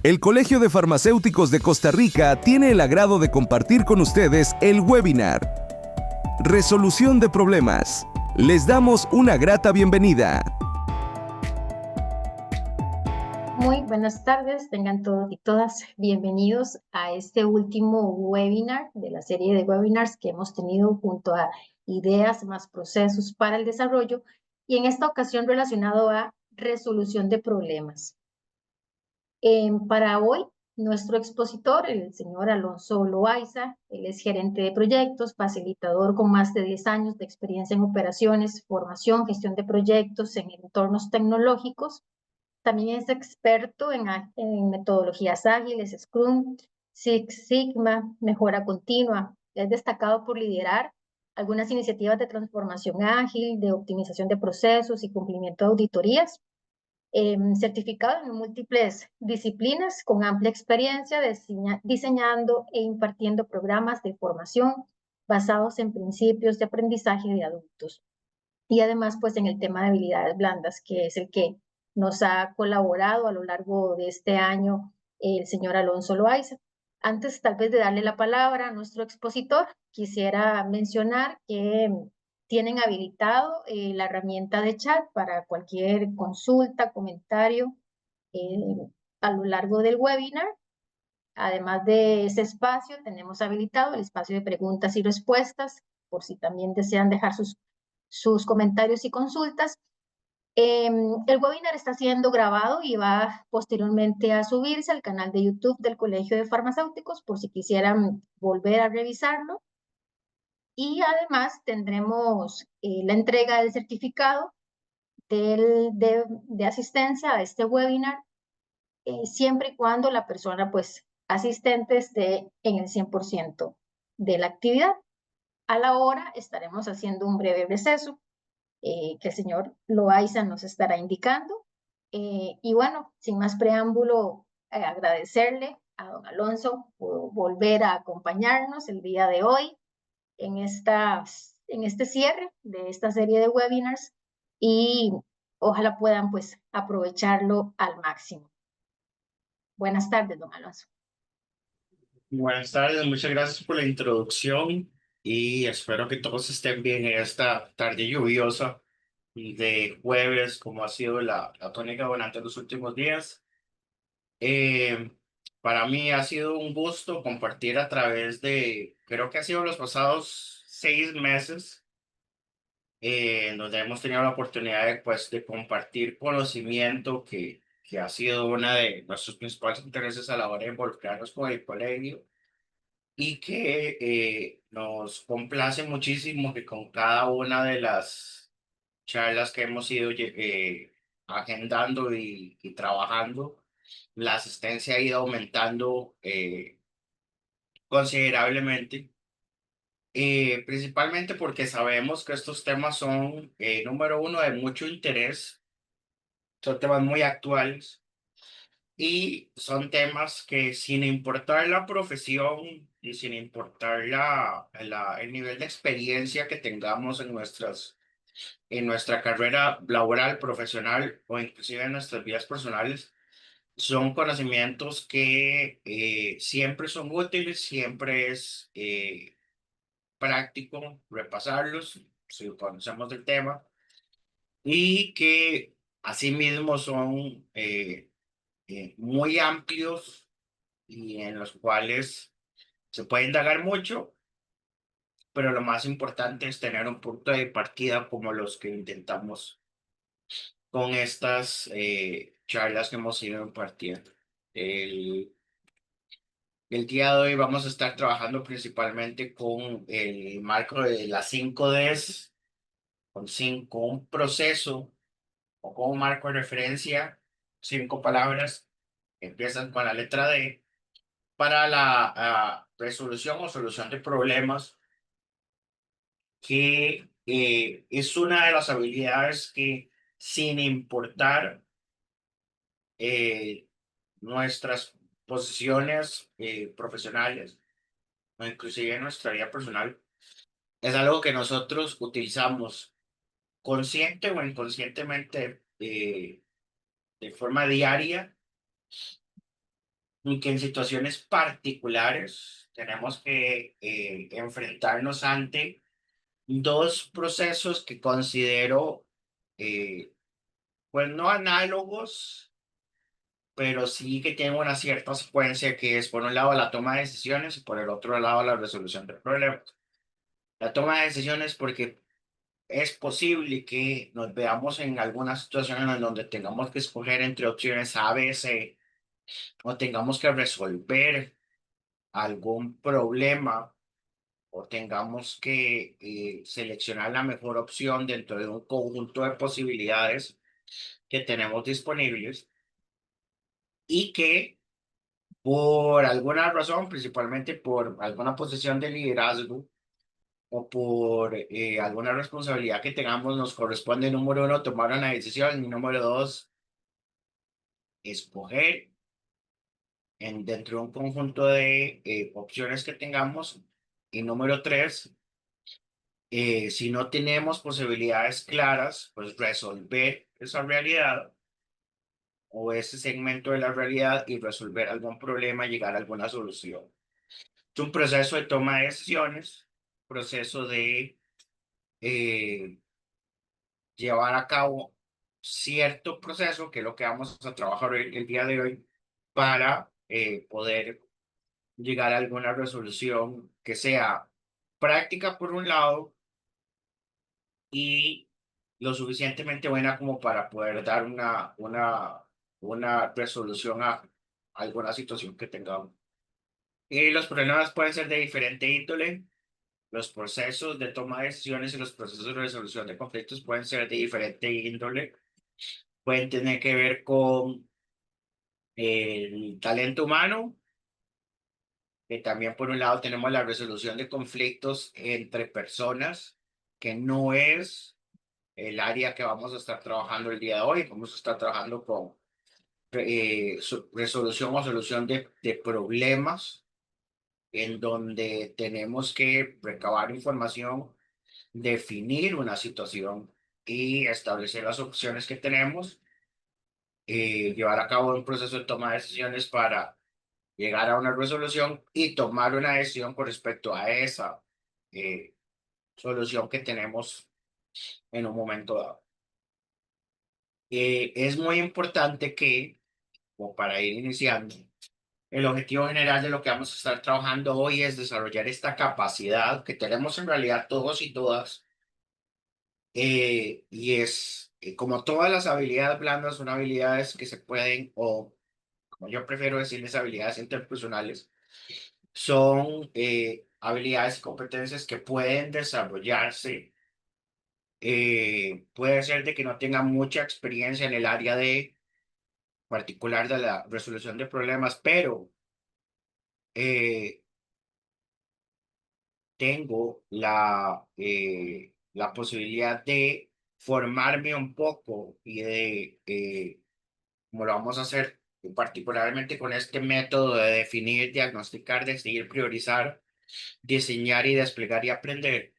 El Colegio de Farmacéuticos de Costa Rica tiene el agrado de compartir con ustedes el webinar Resolución de Problemas. Les damos una grata bienvenida. Muy buenas tardes, tengan todos y todas bienvenidos a este último webinar de la serie de webinars que hemos tenido junto a Ideas más Procesos para el Desarrollo y en esta ocasión relacionado a resolución de problemas. Para hoy, nuestro expositor, el señor Alonso Loaiza, él es gerente de proyectos, facilitador con más de 10 años de experiencia en operaciones, formación, gestión de proyectos en entornos tecnológicos. También es experto en metodologías ágiles, Scrum, Six Sigma, mejora continua. Es destacado por liderar algunas iniciativas de transformación ágil, de optimización de procesos y cumplimiento de auditorías. Certificado en múltiples disciplinas con amplia experiencia diseñando e impartiendo programas de formación basados en principios de aprendizaje de adultos. Y además, pues en el tema de habilidades blandas, que es el que nos ha colaborado a lo largo de este año el señor Alonso Loaiza. Antes tal vez de darle la palabra a nuestro expositor, quisiera mencionar que tienen habilitado la herramienta de chat para cualquier consulta, comentario eh, a lo largo del webinar. Además de ese espacio, tenemos habilitado el espacio de preguntas y respuestas, por si también desean dejar sus comentarios y consultas. El webinar está siendo grabado y va posteriormente a subirse al canal de YouTube del Colegio de Farmacéuticos, por si quisieran volver a revisarlo. Y además tendremos la entrega del certificado de asistencia a este webinar, siempre y cuando la persona pues asistente esté en el 100% de la actividad. A la hora estaremos haciendo un breve receso que el señor Loaiza nos estará indicando. Y bueno, sin más preámbulo, agradecerle a don Alonso por volver a acompañarnos el día de hoy en este cierre de esta serie de webinars y ojalá puedan pues aprovecharlo al máximo. Buenas tardes, don Alonso. Buenas tardes, muchas gracias por la introducción y espero que todos estén bien en esta tarde lluviosa de jueves, como ha sido la tónica durante los últimos días. Eh, para mí ha sido un gusto compartir a través de, creo que ha sido los pasados 6 meses, donde hemos tenido la oportunidad de, pues, de compartir conocimiento que ha sido uno de nuestros principales intereses a la hora de involucrarnos con el colegio y que nos complace muchísimo que con cada una de las charlas que hemos ido agendando y trabajando, la asistencia ha ido aumentando considerablemente, principalmente porque sabemos que estos temas son, número uno, de mucho interés, son temas muy actuales. Y son temas que sin importar la profesión y sin importar el nivel de experiencia que tengamos en nuestra carrera laboral, profesional o inclusive en nuestras vidas personales, son conocimientos que siempre son útiles, siempre es práctico repasarlos si conocemos el tema y que asimismo son muy amplios y en los cuales se puede indagar mucho, pero lo más importante es tener un punto de partida como los que intentamos con estas charlas que hemos ido impartiendo. El, el día de hoy vamos a estar trabajando principalmente con el marco de las 5 Ds, con un proceso o con un marco de referencia, 5 palabras que empiezan con la letra D para la resolución o solución de problemas, que es una de las habilidades que, sin importar eh, nuestras posiciones profesionales o inclusive nuestra vida personal, es algo que nosotros utilizamos consciente o inconscientemente, de forma diaria, y que en situaciones particulares tenemos que enfrentarnos ante dos procesos que considero, pues no análogos, pero sí que tienen una cierta secuencia que es por un lado la toma de decisiones y por el otro lado la resolución de problemas. La toma de decisiones porque es posible que nos veamos en algunas situaciones en donde tengamos que escoger entre opciones A, B, C, o tengamos que resolver algún problema o tengamos que seleccionar la mejor opción dentro de un conjunto de posibilidades que tenemos disponibles y que por alguna razón, principalmente por alguna posición de liderazgo o por alguna responsabilidad que tengamos, nos corresponde, número uno, tomar una decisión y número dos, escoger dentro de un conjunto de opciones que tengamos. Y número tres, si no tenemos posibilidades claras, pues resolver esa realidad o ese segmento de la realidad y resolver algún problema, llegar a alguna solución. Es un proceso de toma de decisiones, proceso de eh, llevar a cabo cierto proceso, que es lo que vamos a trabajar el día de hoy, para poder llegar a alguna resolución que sea práctica por un lado y lo suficientemente buena como para poder dar una resolución a alguna situación que tengamos. Y los problemas pueden ser de diferente índole. Los procesos de toma de decisiones y los procesos de resolución de conflictos pueden ser de diferente índole. Pueden tener que ver con el talento humano, que también por un lado tenemos la resolución de conflictos entre personas, que no es el área que vamos a estar trabajando el día de hoy. Vamos a estar trabajando con resolución o solución de problemas, en donde tenemos que recabar información, definir una situación y establecer las opciones que tenemos, llevar a cabo un proceso de toma de decisiones para llegar a una resolución y tomar una decisión con respecto a esa eh, solución que tenemos en un momento dado. Es muy importante que, como para ir iniciando, el objetivo general de lo que vamos a estar trabajando hoy es desarrollar esta capacidad que tenemos en realidad todos y todas, y es, como todas las habilidades blandas, son habilidades que se pueden, o como yo prefiero decirles, habilidades interpersonales, son habilidades y competencias que pueden desarrollarse. Puede ser de que no tengan mucha experiencia en el área de particular de la resolución de problemas, pero eh, tengo la posibilidad de formarme un poco y de, como lo vamos a hacer particularmente con este método de definir, diagnosticar, decidir, priorizar, diseñar y desplegar y aprender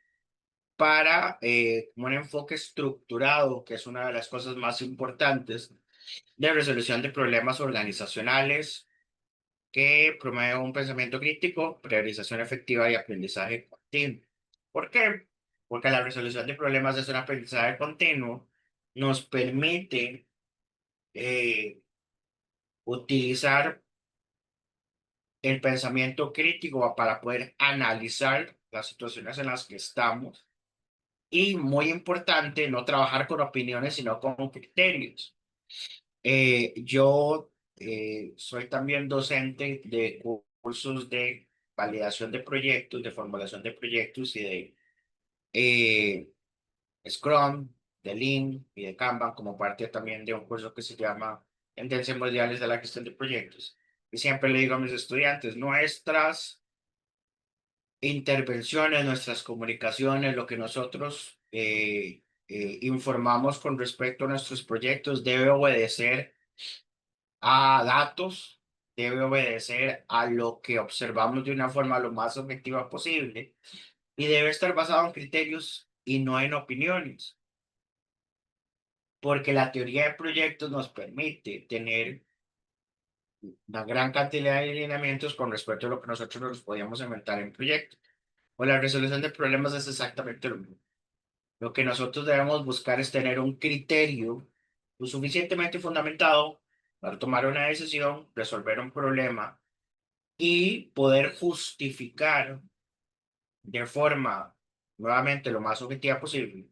para un enfoque estructurado, que es una de las cosas más importantes de resolución de problemas organizacionales, que promueve un pensamiento crítico, priorización efectiva y aprendizaje continuo. ¿Por qué? Porque la resolución de problemas es un aprendizaje continuo, nos permite eh, utilizar el pensamiento crítico para poder analizar las situaciones en las que estamos y, muy importante, no trabajar con opiniones, sino con criterios. Yo soy también docente de cursos de validación de proyectos, de formulación de proyectos y de eh, Scrum, de Lean y de Kanban, como parte también de un curso que se llama Tendencias Mundiales de la Gestión de Proyectos. Y siempre le digo a mis estudiantes, nuestras intervenciones, nuestras comunicaciones, lo que nosotros informamos con respecto a nuestros proyectos debe obedecer a datos, debe obedecer a lo que observamos de una forma lo más objetiva posible y debe estar basado en criterios y no en opiniones, porque la teoría de proyectos nos permite tener una gran cantidad de lineamientos con respecto a lo que nosotros nos podíamos inventar en proyecto. O la resolución de problemas es exactamente lo mismo. Lo que nosotros debemos buscar es tener un criterio lo suficientemente fundamentado para tomar una decisión, resolver un problema y poder justificar de forma, nuevamente, lo más objetiva posible,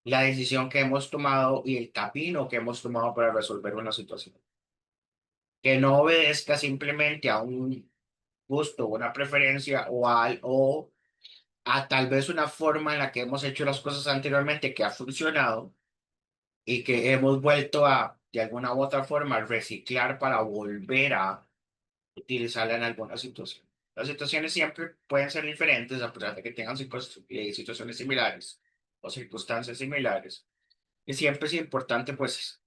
la decisión que hemos tomado y el camino que hemos tomado para resolver una situación. Que no obedezca simplemente a un gusto, una preferencia o a tal vez una forma en la que hemos hecho las cosas anteriormente que ha funcionado y que hemos vuelto a, de alguna u otra forma, reciclar para volver a utilizarla en alguna situación. Las situaciones siempre pueden ser diferentes a pesar de que tengan situaciones similares o circunstancias similares. Y siempre es importante, pues,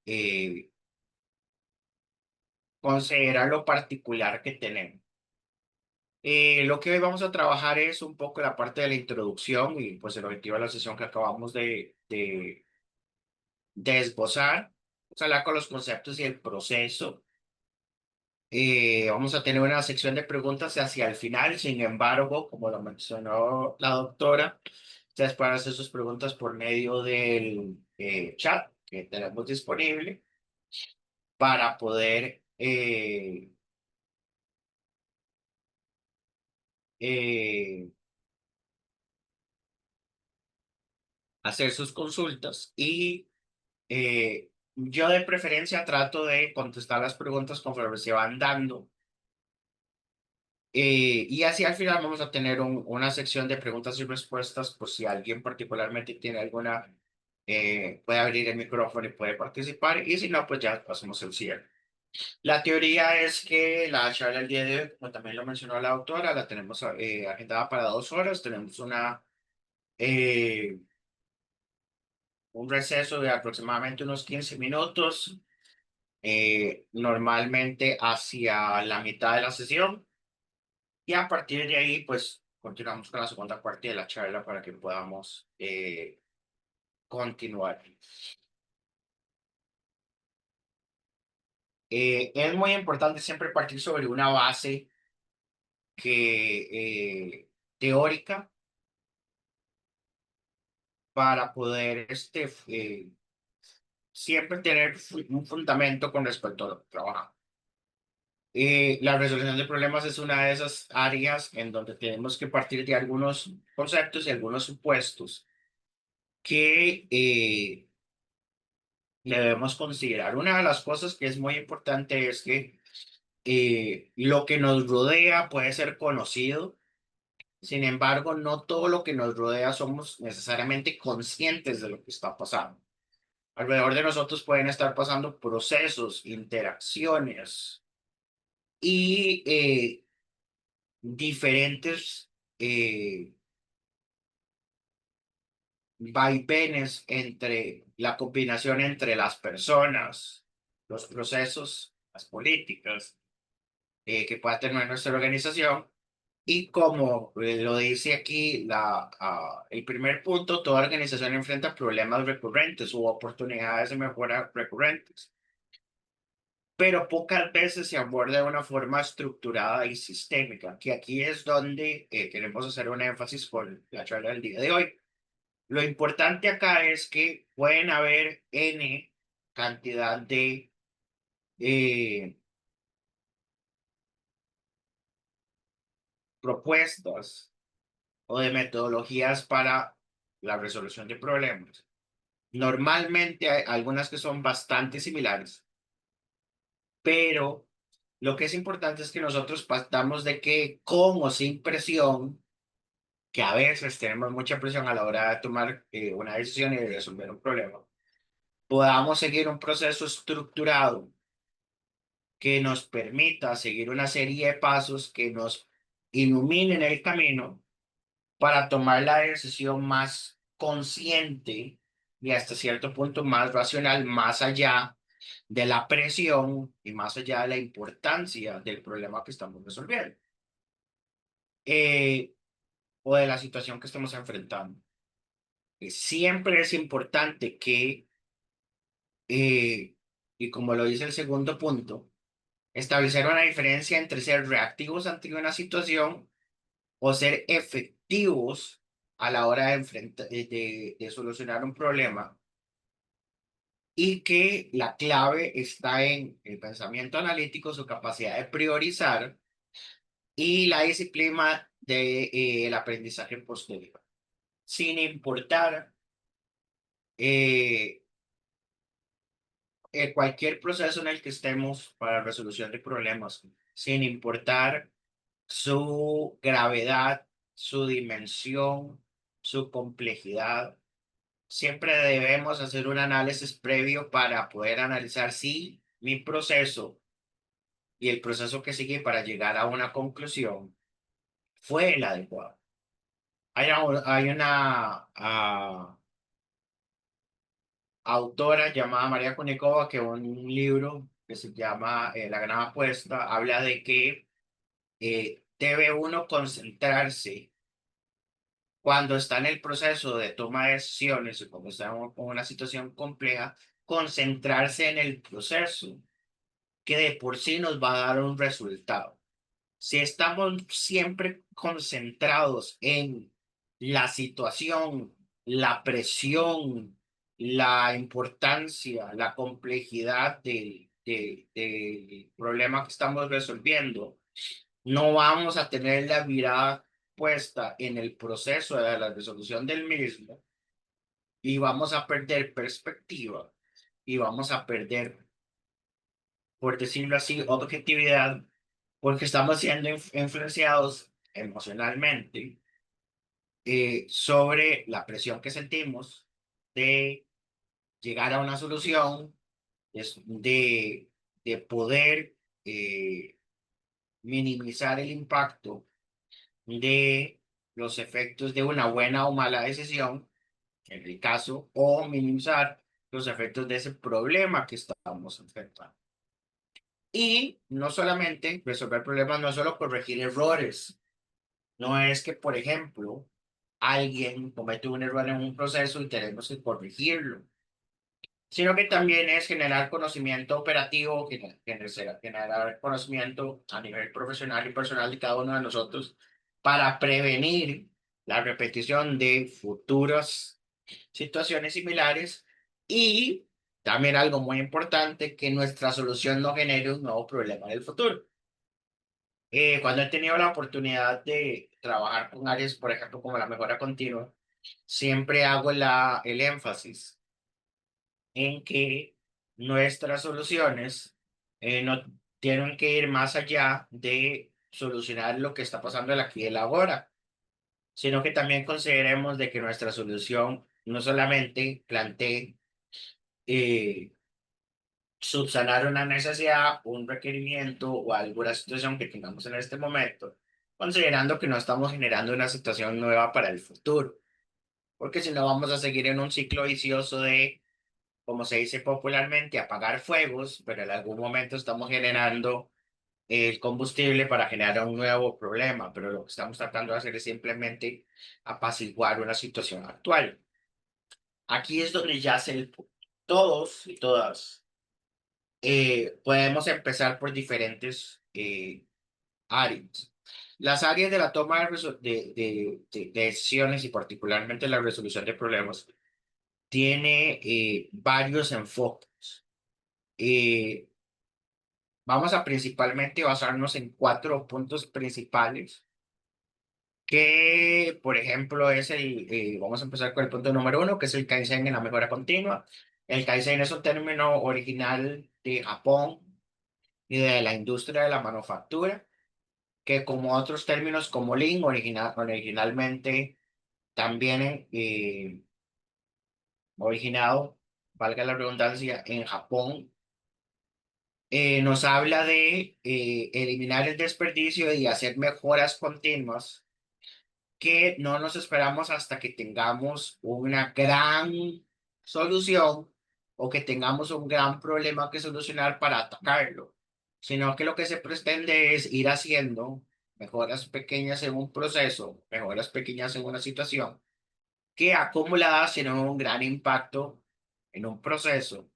considerar lo particular que tenemos. Lo que hoy vamos a trabajar es un poco la parte de la introducción y pues el objetivo de la sesión que acabamos de esbozar. Vamos a hablar con los conceptos y el proceso. Vamos a tener una sección de preguntas hacia el final. Sin embargo, como lo mencionó la doctora, ustedes pueden hacer sus preguntas por medio del chat que tenemos disponible para poder eh, hacer sus consultas y yo de preferencia trato de contestar las preguntas conforme se van dando. Y así al final vamos a tener una sección de preguntas y respuestas por si alguien particularmente tiene alguna, puede abrir el micrófono y puede participar. Y si no, pues ya pasamos el cierre. La teoría es que la charla del día de hoy, como también lo mencionó la doctora, la tenemos agendada para 2 horas. Tenemos eh, un receso de aproximadamente unos 15 minutos, normalmente hacia la mitad de la sesión. Y a partir de ahí, pues continuamos con la segunda parte de la charla para que podamos continuar. Es muy importante siempre partir sobre una base teórica para poder siempre tener un fundamento con respecto a lo que trabajamos. La resolución de problemas es una de esas áreas en donde tenemos que partir de algunos conceptos y algunos supuestos que debemos considerar. Una de las cosas que es muy importante es que lo que nos rodea puede ser conocido, sin embargo, no todo lo que nos rodea somos necesariamente conscientes de lo que está pasando. Alrededor de nosotros pueden estar pasando procesos, interacciones y diferentes vaivenes entre la combinación entre las personas, los procesos, las políticas que pueda tener nuestra organización. Y como lo dice aquí el primer punto, toda organización enfrenta problemas recurrentes u oportunidades de mejora recurrentes, pero pocas veces se aborda de una forma estructurada y sistémica, que aquí es donde queremos hacer un énfasis con la charla del día de hoy. Lo importante acá es que pueden haber N cantidad de eh, propuestas o de metodologías para la resolución de problemas. Normalmente hay algunas que son bastante similares, pero lo que es importante es que nosotros partamos de que con o sin presión, que a veces tenemos mucha presión a la hora de tomar una decisión y de resolver un problema, podamos seguir un proceso estructurado que nos permita seguir una serie de pasos que nos iluminen el camino para tomar la decisión más consciente y hasta cierto punto más racional, más allá de la presión y más allá de la importancia del problema que estamos resolviendo eh, o de la situación que estamos enfrentando. Siempre es importante que, y como lo dice el segundo punto, Establecer una diferencia entre ser reactivos ante una situación o ser efectivos a la hora de, de solucionar un problema, y que la clave está en el pensamiento analítico, su capacidad de priorizar y la disciplina del aprendizaje posterior, sin importar eh, cualquier proceso en el que estemos para resolución de problemas, sin importar su gravedad, su dimensión, su complejidad. Siempre debemos hacer un análisis previo para poder analizar si mi proceso y el proceso que sigue para llegar a una conclusión fue el adecuado. Hay una autora llamada María Kunikova que en un libro que se llama La Gran Apuesta habla de que debe uno concentrarse cuando está en el proceso de toma de decisiones o cuando está en una situación compleja, concentrarse en el proceso que de por sí nos va a dar un resultado. Si estamos siempre concentrados en la situación, la presión, la importancia, la complejidad del problema que estamos resolviendo, no vamos a tener la mirada puesta en el proceso de la resolución del mismo y vamos a perder perspectiva y vamos a perder, por decirlo así, objetividad, porque estamos siendo influenciados emocionalmente sobre la presión que sentimos de llegar a una solución, de, de poder minimizar el impacto de los efectos de una buena o mala decisión, en el caso, o minimizar los efectos de ese problema que estamos enfrentando. Y no solamente resolver problemas, no es solo corregir errores. No es que, por ejemplo, alguien comete un error en un proceso y tenemos que corregirlo, sino que también es generar conocimiento operativo, generar conocimiento a nivel profesional y personal de cada uno de nosotros para prevenir la repetición de futuras situaciones similares, y también algo muy importante, que nuestra solución no genere un nuevo problema en el futuro. Cuando he tenido la oportunidad de trabajar con áreas, por ejemplo, como la mejora continua, siempre hago el énfasis en que nuestras soluciones no tienen que ir más allá de solucionar lo que está pasando en aquí y el ahora, sino que también consideremos de que nuestra solución no solamente plantee eh, subsanar una necesidad, un requerimiento o alguna situación que tengamos en este momento, considerando que no estamos generando una situación nueva para el futuro, porque si no vamos a seguir en un ciclo vicioso de, como se dice popularmente, apagar fuegos, pero en algún momento estamos generando el combustible para generar un nuevo problema, pero lo que estamos tratando de hacer es simplemente apaciguar una situación actual. Aquí es donde yace el punto. Todos y todas podemos empezar por diferentes áreas. Las áreas de la toma de decisiones y particularmente la resolución de problemas tiene varios enfoques. Eh, Vamos a principalmente basarnos en 4 puntos principales que, por ejemplo, vamos a empezar con el punto número 1, que es el Kaizen en la mejora continua. El Kaizen es un término original de Japón y de la industria de la manufactura, que como otros términos como Lean, originalmente también originado, valga la redundancia, en Japón, nos habla de eliminar el desperdicio y hacer mejoras continuas que no nos esperamos hasta que tengamos una gran solución o que tengamos un gran problema que solucionar para atacarlo, sino que lo que se pretende es ir haciendo mejoras pequeñas en un proceso, mejoras pequeñas en una situación, que acumuladas tienen un gran impacto en un proceso,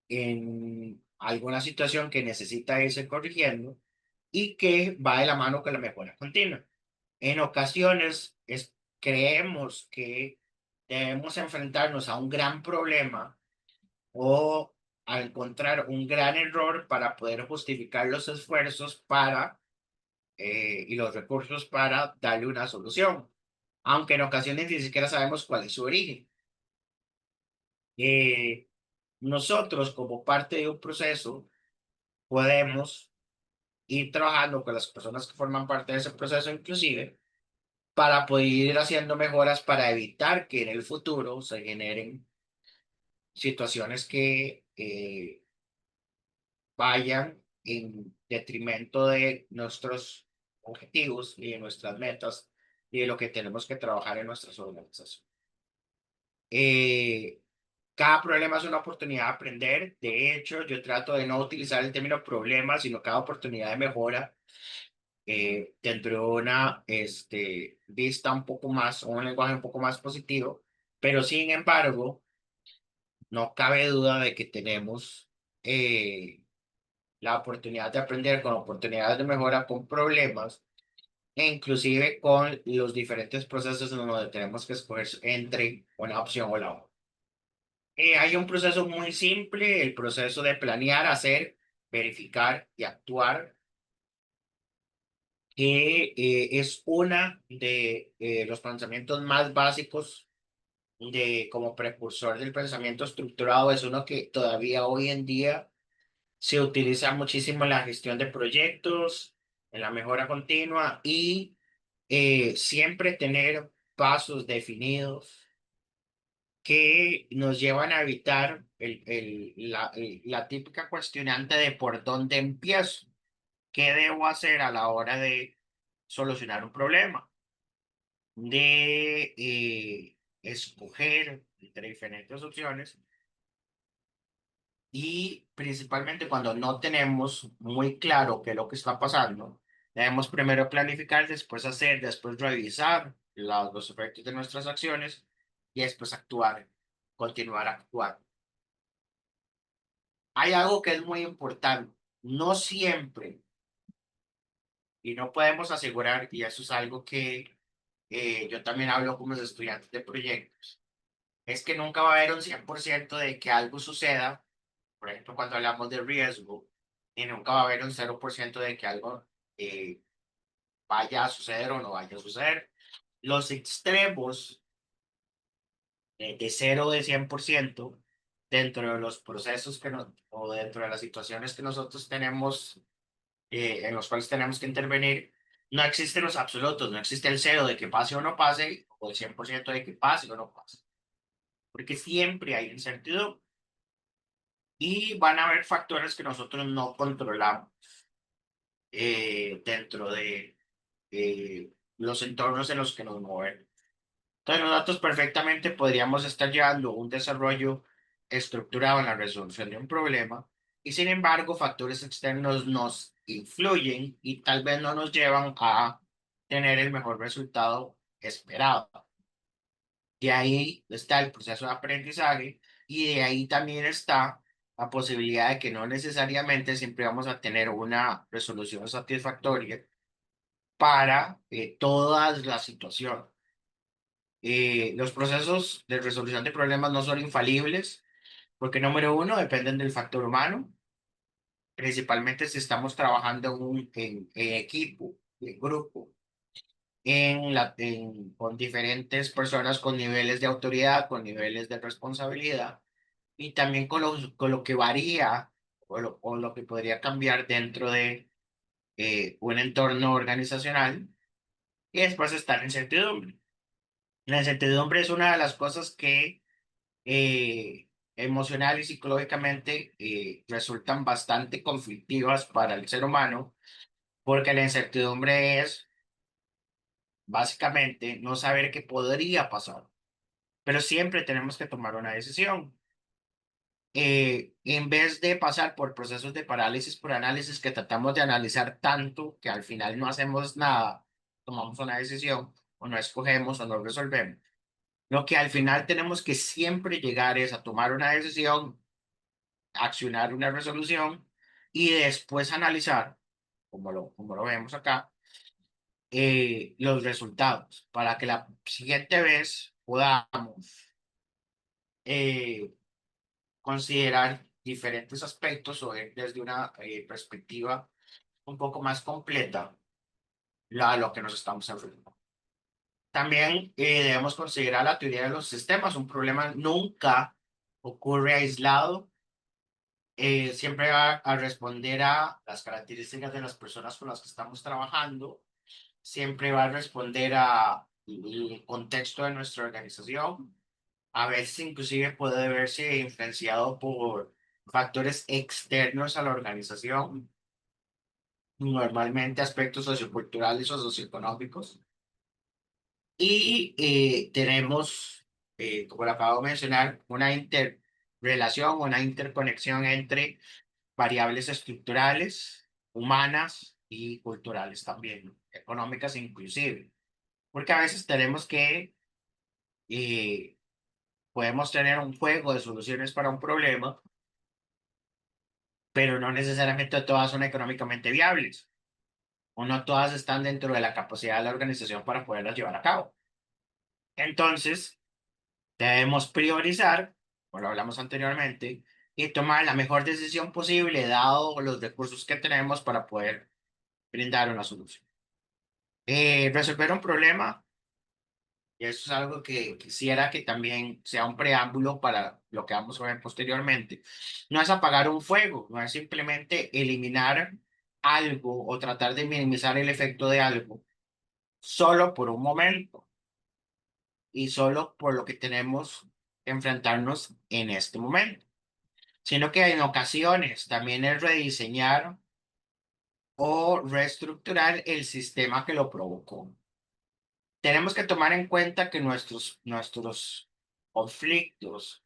en alguna situación que necesita irse corrigiendo y que va de la mano con la mejora continua. En ocasiones creemos que debemos enfrentarnos a un gran problema o a encontrar un gran error para poder justificar los esfuerzos y los recursos para darle una solución, aunque en ocasiones ni siquiera sabemos cuál es su origen. Eh, Nosotros, como parte de un proceso, podemos ir trabajando con las personas que forman parte de ese proceso, inclusive, para poder ir haciendo mejoras para evitar que en el futuro se generen situaciones que vayan en detrimento de nuestros objetivos y de nuestras metas y de lo que tenemos que trabajar en nuestras organizaciones. Eh, Cada problema es una oportunidad de aprender. De hecho, yo trato de no utilizar el término problema, sino cada oportunidad de mejora dentro de una vista un poco más, o un lenguaje un poco más positivo. Pero sin embargo, no cabe duda de que tenemos la oportunidad de aprender con oportunidades de mejora, con problemas, e inclusive con los diferentes procesos en donde tenemos que escoger entre una opción o la otra. Hay un proceso muy simple, el proceso de planear, hacer, verificar y actuar, que es una de los pensamientos más básicos como precursor del pensamiento estructurado. Es uno que todavía hoy en día se utiliza muchísimo en la gestión de proyectos, en la mejora continua y siempre tener pasos definidos que nos llevan a evitar la típica cuestionante de por dónde empiezo, qué debo hacer a la hora de solucionar un problema, de escoger entre diferentes opciones y principalmente cuando no tenemos muy claro qué es lo que está pasando, debemos primero planificar, después hacer, después revisar los efectos de nuestras acciones y después actuar, continuar actuando. Hay algo que es muy importante. No siempre, y no podemos asegurar, y eso es algo que yo también hablo con los estudiantes de proyectos, es que nunca va a haber un 100% de que algo suceda. Por ejemplo, cuando hablamos de riesgo, y nunca va a haber un 0% de que algo eh, vaya a suceder o no vaya a suceder. Los extremos de 0 de 100% dentro de los procesos o dentro de las situaciones que nosotros tenemos en los cuales tenemos que intervenir, no existen los absolutos, no existe el cero de que pase o no pase, o el 100% de que pase o no pase, porque siempre hay incertidumbre y van a haber factores que nosotros no controlamos dentro de los entornos en los que nos movemos. Entonces, nosotros perfectamente podríamos estar llevando un desarrollo estructurado en la resolución de un problema y sin embargo factores externos nos influyen y tal vez no nos llevan a tener el mejor resultado esperado. De ahí está el proceso de aprendizaje y de ahí también está la posibilidad de que no necesariamente siempre vamos a tener una resolución satisfactoria para todas las situaciones. Los procesos de resolución de problemas no son infalibles porque, número uno, dependen del factor humano, principalmente si estamos trabajando en equipo, en grupo, con diferentes personas con niveles de autoridad, con niveles de responsabilidad y también con lo que varía o lo que podría cambiar dentro de un entorno organizacional. Y después está la incertidumbre. La incertidumbre es una de las cosas que emocional y psicológicamente resultan bastante conflictivas para el ser humano, porque la incertidumbre es básicamente no saber qué podría pasar, pero siempre tenemos que tomar una decisión. En vez de pasar por procesos de parálisis por análisis que tratamos de analizar tanto que al final no hacemos nada, tomamos una decisión o no escogemos o no resolvemos. Lo que al final tenemos que siempre llegar es a tomar una decisión accionar una resolución y después analizar, como lo vemos acá, los resultados para que la siguiente vez podamos considerar diferentes aspectos o ver desde una perspectiva un poco más completa a lo que nos estamos enfrentando. También debemos considerar la teoría de los sistemas. Un problema nunca ocurre aislado. Siempre va a responder a las características de las personas con las que estamos trabajando. Siempre va a responder a el contexto de nuestra organización. A veces inclusive puede verse influenciado por factores externos a la organización, normalmente aspectos socioculturales o socioeconómicos. Y tenemos, como lo acabo de mencionar, una interrelación, una interconexión entre variables estructurales, humanas y culturales también, económicas inclusive. Porque a veces tenemos que, eh, podemos tener un juego de soluciones para un problema, pero no necesariamente todas son económicamente viables o no todas están dentro de la capacidad de la organización para poderlas llevar a cabo. Entonces, debemos priorizar, como lo hablamos anteriormente, y tomar la mejor decisión posible dado los recursos que tenemos para poder brindar una solución. Resolver un problema, y eso es algo que quisiera que también sea un preámbulo para lo que vamos a ver posteriormente. No es apagar un fuego, no es simplemente eliminar algo o tratar de minimizar el efecto de algo solo por un momento y solo por lo que tenemos que enfrentarnos en este momento, sino que en ocasiones también es rediseñar o reestructurar el sistema que lo provocó. Tenemos que tomar en cuenta que nuestros conflictos,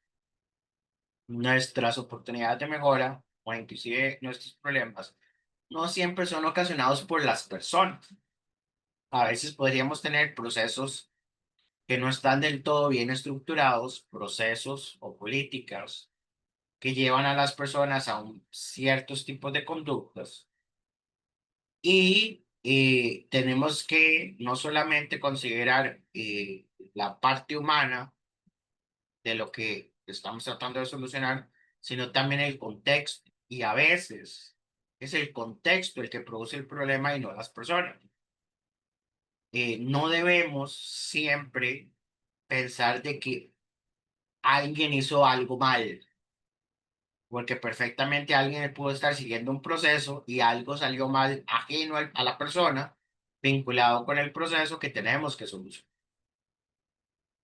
nuestras oportunidades de mejora o inclusive nuestros problemas no siempre son ocasionados por las personas. A veces podríamos tener procesos que no están del todo bien estructurados, procesos o políticas que llevan a las personas a ciertos tipos de conductas y tenemos que no solamente considerar la parte humana de lo que estamos tratando de solucionar, sino también el contexto. Y a veces es el contexto el que produce el problema y no las personas. No debemos siempre pensar de que alguien hizo algo mal, porque perfectamente alguien pudo estar siguiendo un proceso y algo salió mal ajeno a la persona, vinculado con el proceso que tenemos que solucionar.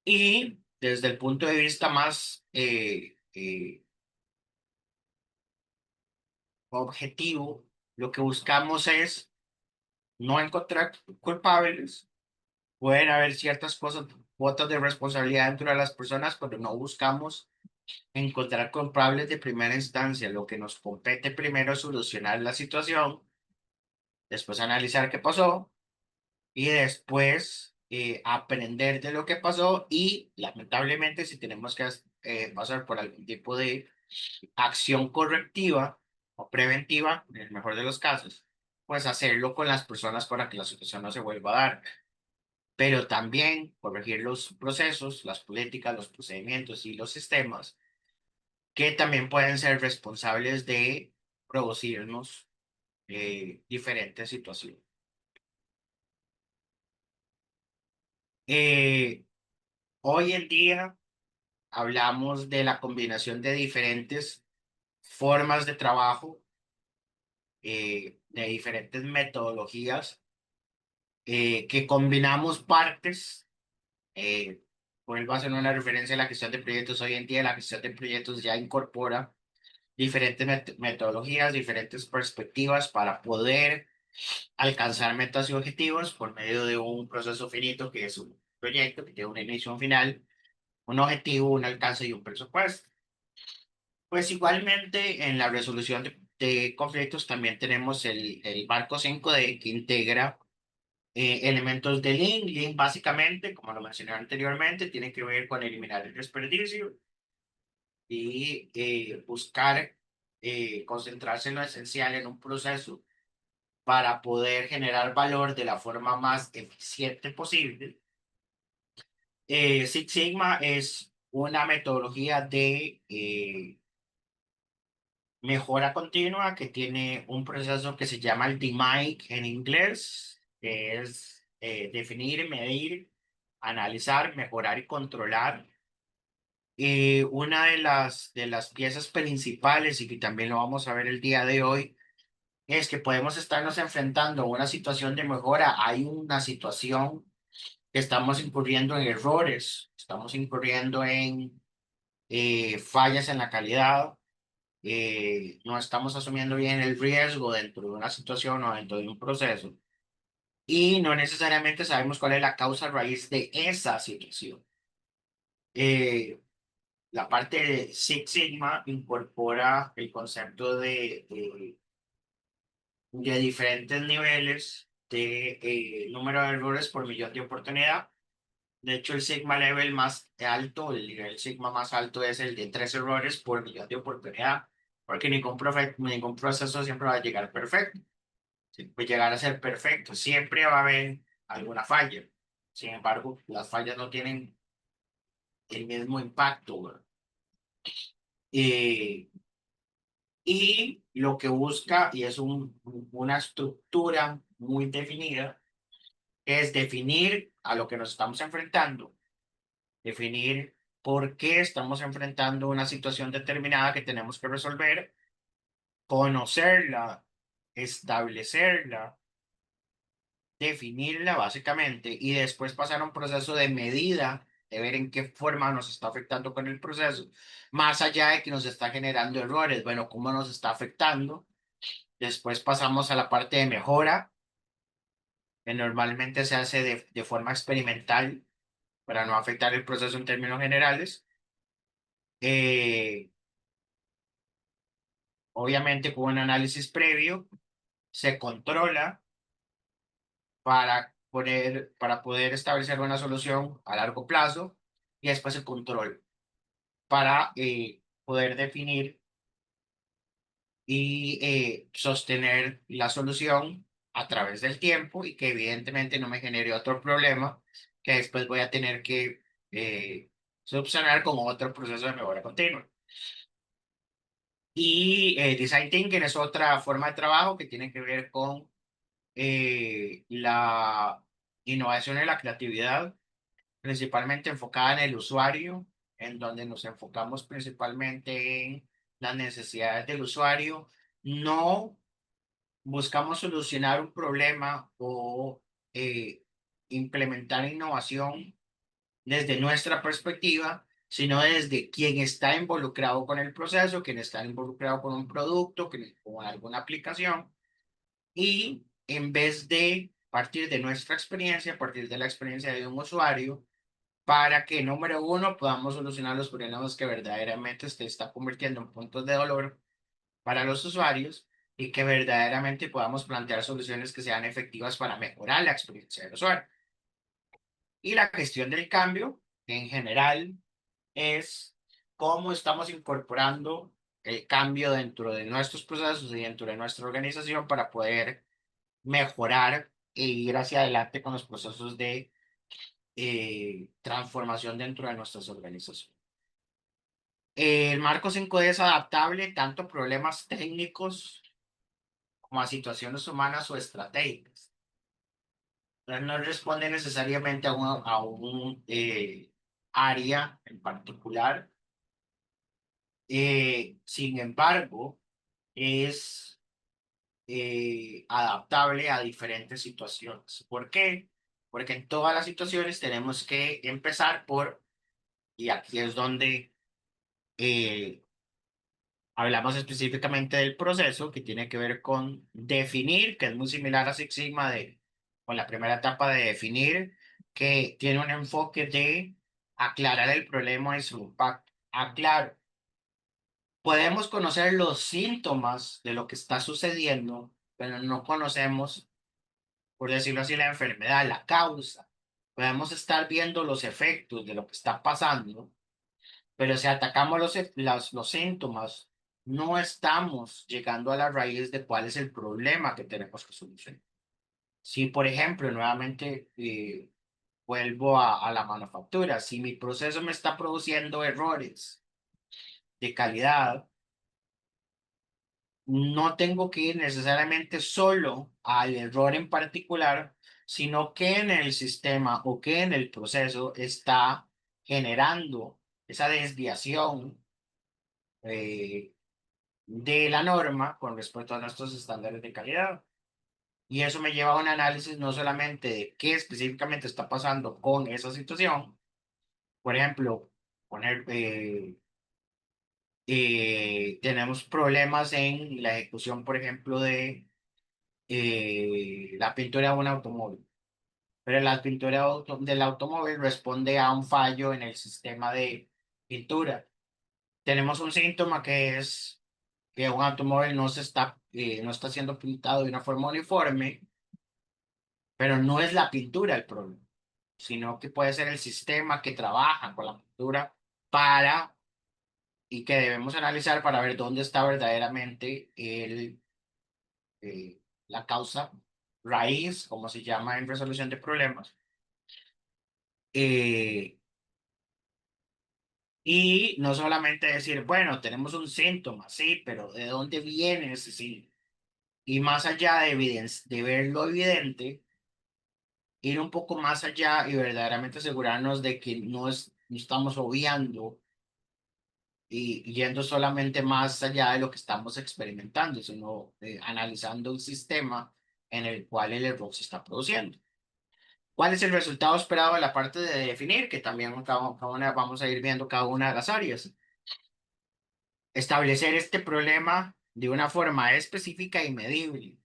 Y desde el punto de vista más objetivo, lo que buscamos es no encontrar culpables. Pueden haber ciertas cosas, cuotas de responsabilidad dentro de las personas, pero no buscamos encontrar culpables de primera instancia. Lo que nos compete primero es solucionar la situación, después analizar qué pasó y después aprender de lo que pasó y lamentablemente si tenemos que pasar por algún tipo de acción correctiva o preventiva, en el mejor de los casos, pues hacerlo con las personas para que la situación no se vuelva a dar. Pero también corregir los procesos, las políticas, los procedimientos y los sistemas que también pueden ser responsables de producirnos diferentes situaciones. Eh, Hoy en día hablamos de la combinación de diferentes formas de trabajo, de diferentes metodologías, que combinamos partes. Vuelvo a hacer una referencia a la gestión de proyectos. Hoy en día la gestión de proyectos ya incorpora diferentes metodologías, diferentes perspectivas para poder alcanzar metas y objetivos por medio de un proceso finito que es un proyecto que tiene un inicio, un final, un objetivo, un alcance y un presupuesto. Pues igualmente en la resolución de conflictos también tenemos el marco 5D que integra elementos de Lean. Lean básicamente, como lo mencioné anteriormente, tiene que ver con eliminar el desperdicio y buscar concentrarse en lo esencial en un proceso para poder generar valor de la forma más eficiente posible. Six Sigma es una metodología de mejora continua que tiene un proceso que se llama el DMAIC en inglés, que es definir, medir, analizar, mejorar y controlar. Una de las piezas principales, y que también lo vamos a ver el día de hoy, es que podemos estarnos enfrentando a una situación de mejora. Hay una situación que estamos incurriendo en errores, estamos incurriendo en fallas en la calidad, no estamos asumiendo bien el riesgo dentro de una situación o dentro de un proceso, y no necesariamente sabemos cuál es la causa raíz de esa situación. Eh, la parte de Six Sigma incorpora el concepto de diferentes niveles de número de errores por millón de oportunidad. De hecho, el Sigma level más alto, el nivel Sigma más alto es el de 3 errores por millón de oportunidad, porque ningún proceso siempre va a llegar perfecto. Puede llegar a ser perfecto, siempre va a haber alguna falla. Sin embargo, las fallas no tienen el mismo impacto, ¿verdad? Eh, y lo que busca, y es una estructura muy definida, es definir a lo que nos estamos enfrentando, definir por qué estamos enfrentando una situación determinada que tenemos que resolver, conocerla, establecerla, definirla básicamente, y después pasar a un proceso de medida, de ver en qué forma nos está afectando con el proceso, más allá de que nos está generando errores. Bueno, ¿cómo nos está afectando? Después pasamos a la parte de mejora, que normalmente se hace de forma experimental para no afectar el proceso en términos generales. Eh, Obviamente, con un análisis previo, se controla para poder establecer una solución a largo plazo, y después el control para poder definir y sostener la solución a través del tiempo, y que evidentemente no me genere otro problema que después voy a tener que subsanar con otro proceso de mejora continua. Y Design Thinking es otra forma de trabajo que tiene que ver con la innovación y la creatividad, principalmente enfocada en el usuario, en donde nos enfocamos principalmente en las necesidades del usuario. No buscamos solucionar un problema o eh, implementar innovación desde nuestra perspectiva, sino desde quien está involucrado con el proceso, quien está involucrado con un producto, con alguna aplicación, y en vez de partir de nuestra experiencia, a partir de la experiencia de un usuario, para que, número uno, podamos solucionar los problemas que verdaderamente se está convirtiendo en puntos de dolor para los usuarios, y que verdaderamente podamos plantear soluciones que sean efectivas para mejorar la experiencia del usuario. Y la gestión del cambio, en general, es cómo estamos incorporando el cambio dentro de nuestros procesos y dentro de nuestra organización para poder mejorar e ir hacia adelante con los procesos de transformación dentro de nuestras organizaciones. El marco 5D es adaptable tanto a problemas técnicos como a situaciones humanas o estratégicas. Entonces, no responde necesariamente a un área en particular. Sin embargo, es adaptable a diferentes situaciones. ¿Por qué? Porque en todas las situaciones tenemos que empezar por, y aquí es donde eh, hablamos específicamente del proceso, que tiene que ver con definir, que es muy similar a Six Sigma, con la primera etapa de definir, que tiene un enfoque de aclarar el problema y su impacto. Aclaro, podemos conocer los síntomas de lo que está sucediendo, pero no conocemos, por decirlo así, la enfermedad, la causa. Podemos estar viendo los efectos de lo que está pasando, pero si atacamos los síntomas no estamos llegando a la raíz de cuál es el problema que tenemos que solucionar. Si, por ejemplo, nuevamente vuelvo a la manufactura, si mi proceso me está produciendo errores de calidad, no tengo que ir necesariamente solo al error en particular, sino que en el sistema o que en el proceso está generando esa desviación eh, de la norma con respecto a nuestros estándares de calidad. Y eso me lleva a un análisis no solamente de qué específicamente está pasando con esa situación, por ejemplo, poner, tenemos problemas en la ejecución, por ejemplo, de la pintura de un automóvil. Pero la pintura del automóvil responde a un fallo en el sistema de pintura. Tenemos un síntoma que es que un automóvil no está siendo pintado de una forma uniforme, pero no es la pintura el problema, sino que puede ser el sistema que trabaja con la pintura para y que debemos analizar para ver dónde está verdaderamente la causa raíz, como se llama en resolución de problemas. Eh, y no solamente decir, bueno, tenemos un síntoma, sí, pero ¿de dónde viene ese síntoma? Y más allá de ver lo evidente, ir un poco más allá y verdaderamente asegurarnos de que no estamos obviando y yendo solamente más allá de lo que estamos experimentando, sino analizando un sistema en el cual el error se está produciendo. ¿Cuál es el resultado esperado de la parte de definir? Que también vamos a ir viendo cada una de las áreas. Establecer este problema de una forma específica y medible.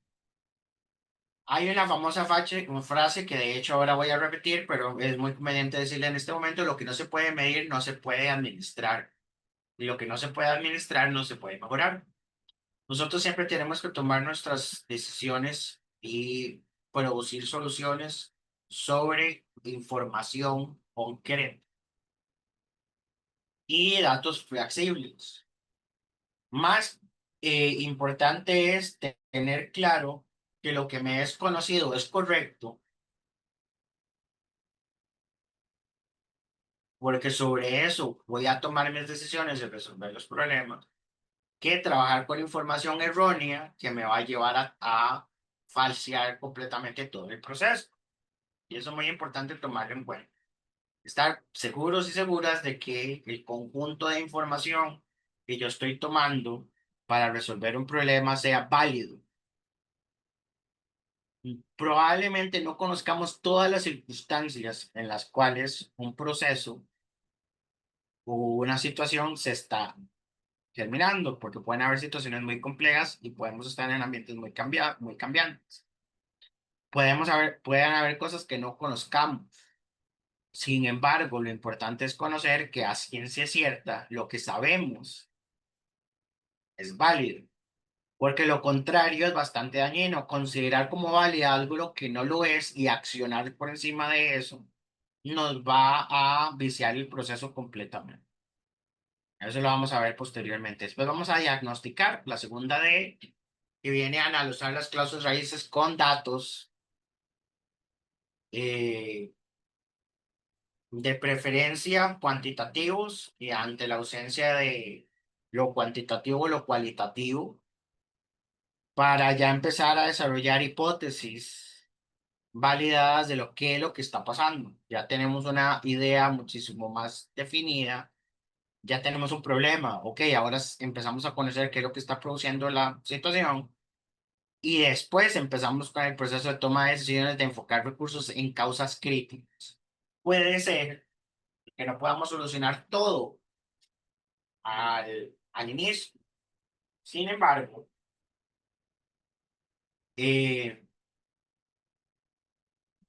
Hay una famosa frase que de hecho ahora voy a repetir, pero es muy conveniente decirle en este momento, lo que no se puede medir no se puede administrar. Y lo que no se puede administrar no se puede mejorar. Nosotros siempre tenemos que tomar nuestras decisiones y producir soluciones sobre información concreta y datos flexibles. Más importante es tener claro que lo que me es conocido es correcto, porque sobre eso voy a tomar mis decisiones y resolver los problemas, que trabajar con información errónea que me va a llevar a falsear completamente todo el proceso. Y eso es muy importante tomarlo en cuenta. Estar seguros y seguras de que el conjunto de información que yo estoy tomando para resolver un problema sea válido. Probablemente no conozcamos todas las circunstancias en las cuales un proceso o una situación se está terminando, porque pueden haber situaciones muy complejas y podemos estar en ambientes muy cambiantes. Pueden haber cosas que no conozcamos. Sin embargo, lo importante es conocer que a ciencia cierta lo que sabemos es válido, porque lo contrario es bastante dañino. Considerar como válido algo que no lo es y accionar por encima de eso nos va a viciar el proceso completamente. Eso lo vamos a ver posteriormente. Después vamos a diagnosticar la segunda D, que viene a analizar las causas raíces con datos, eh, de preferencia cuantitativos, y ante la ausencia de lo cuantitativo o lo cualitativo, para ya empezar a desarrollar hipótesis validadas de qué es lo que está pasando. Ya tenemos una idea muchísimo más definida, ya tenemos un problema, ok, ahora empezamos a conocer qué es lo que está produciendo la situación y después empezamos con el proceso de toma de decisiones de enfocar recursos en causas críticas. Puede ser que no podamos solucionar todo al inicio. Sin embargo, eh,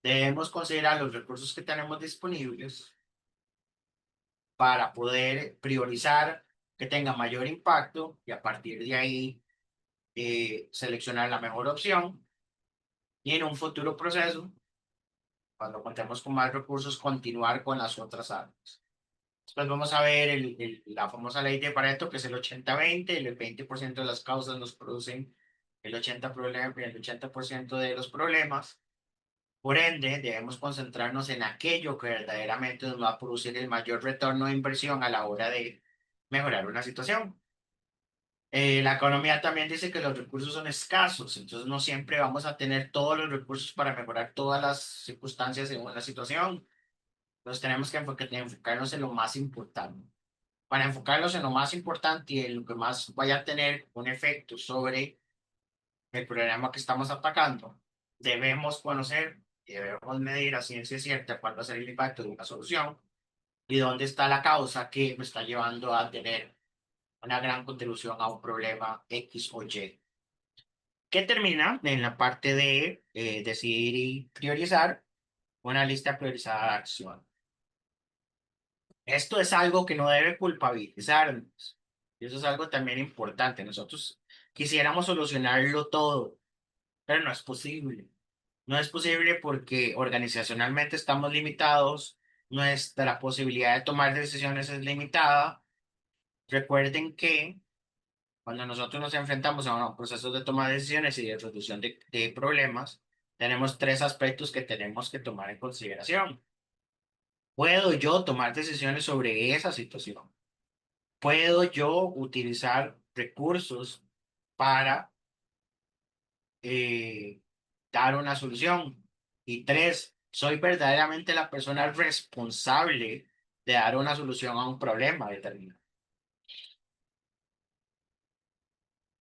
debemos considerar los recursos que tenemos disponibles para poder priorizar que tenga mayor impacto y a partir de ahí seleccionar la mejor opción y en un futuro proceso, cuando contemos con más recursos, continuar con las otras áreas. Después vamos a ver la famosa ley de Pareto, que es el 80-20. El 20% de las causas nos producen el 80% de los problemas. Por ende, debemos concentrarnos en aquello que verdaderamente nos va a producir el mayor retorno de inversión a la hora de mejorar una situación. La economía también dice que los recursos son escasos, entonces no siempre vamos a tener todos los recursos para mejorar todas las circunstancias en una situación. Entonces tenemos que enfocarnos en lo más importante. Para enfocarnos en lo más importante y en lo que más vaya a tener un efecto sobre el problema que estamos atacando, debemos conocer y debemos medir a ciencia cierta cuál va a ser el impacto de una solución y dónde está la causa que me está llevando a tener una gran contribución a un problema X o Y. Que termina en la parte de decidir y priorizar una lista priorizada de acción. Esto es algo que no debe culpabilizarnos. Y eso es algo también importante. Nosotros quisiéramos solucionarlo todo, pero no es posible. No es posible porque organizacionalmente estamos limitados, nuestra posibilidad de tomar decisiones es limitada. Recuerden que cuando nosotros nos enfrentamos a un proceso de toma de decisiones y de resolución de problemas, tenemos tres aspectos que tenemos que tomar en consideración. ¿Puedo yo tomar decisiones sobre esa situación? ¿Puedo yo utilizar recursos para eh, dar una solución? Y tres, ¿soy verdaderamente la persona responsable de dar una solución a un problema determinado?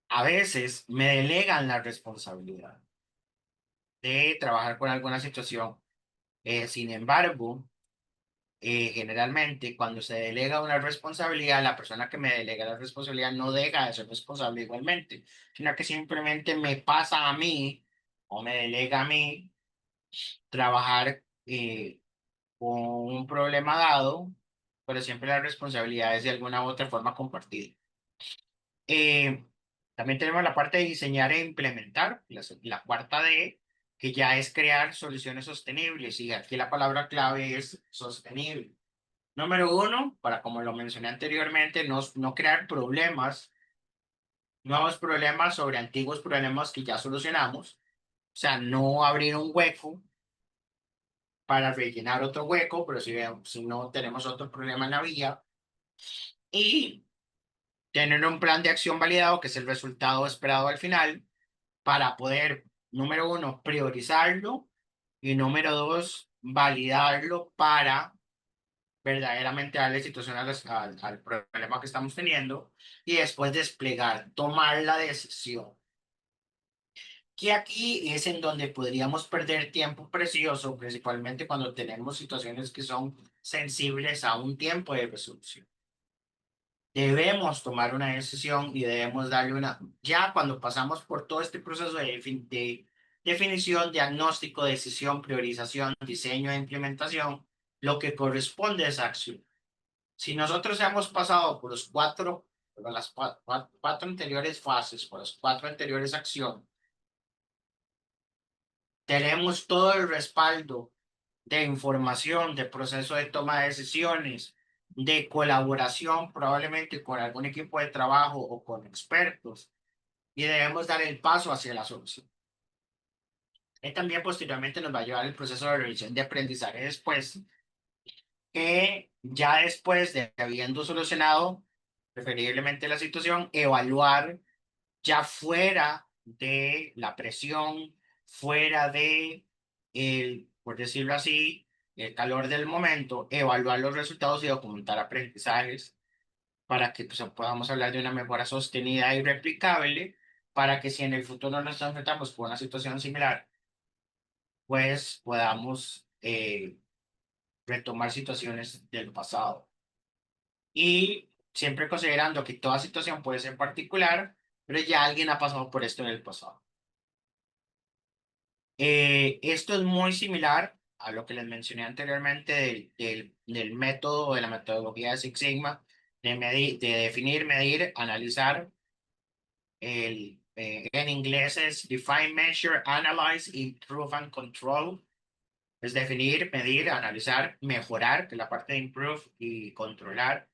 A veces me delegan la responsabilidad de trabajar con alguna situación. Sin embargo, generalmente cuando se delega una responsabilidad, la persona que me delega la responsabilidad no deja de ser responsable igualmente, sino que simplemente me pasa a mí o me delega a mí trabajar con un problema dado, pero siempre la responsabilidad es de alguna u otra forma compartida. Eh, También tenemos la parte de diseñar e implementar, la cuarta D, que ya es crear soluciones sostenibles, y aquí la palabra clave es sostenible. Número uno, para como lo mencioné anteriormente, no crear problemas, nuevos problemas sobre antiguos problemas que ya solucionamos. O sea, no abrir un hueco para rellenar otro hueco, pero si no tenemos otro problema en la vía. Y tener un plan de acción validado, que es el resultado esperado al final, para poder, número uno, priorizarlo y número dos, validarlo para verdaderamente darle situación al problema que estamos teniendo y después desplegar, tomar la decisión. Que aquí es en donde podríamos perder tiempo precioso, principalmente cuando tenemos situaciones que son sensibles a un tiempo de resolución. Debemos tomar una decisión y debemos darle una... Ya cuando pasamos por todo este proceso de definición, diagnóstico, decisión, priorización, diseño e implementación, lo que corresponde es acción. Si nosotros hemos pasado por las cuatro anteriores fases, por las cuatro anteriores acciones, tenemos todo el respaldo de información, de proceso de toma de decisiones, de colaboración probablemente con algún equipo de trabajo o con expertos, y debemos dar el paso hacia la solución. Y también posteriormente nos va a llevar el proceso de revisión de aprendizaje después, que ya después de habiendo solucionado preferiblemente la situación, evaluar ya fuera de la presión, fuera de por decirlo así, el calor del momento, evaluar los resultados y documentar aprendizajes para que pues, podamos hablar de una mejora sostenida y replicable, para que si en el futuro nos enfrentamos con una situación similar, pues podamos retomar situaciones del pasado. Y siempre considerando que toda situación puede ser particular, pero ya alguien ha pasado por esto en el pasado. Esto es muy similar a lo que les mencioné anteriormente del método o de la metodología de Six Sigma, de definir, medir, analizar. En inglés es Define, Measure, Analyze, Improve and Control. Es definir, medir, analizar, mejorar, que es la parte de improve y controlar.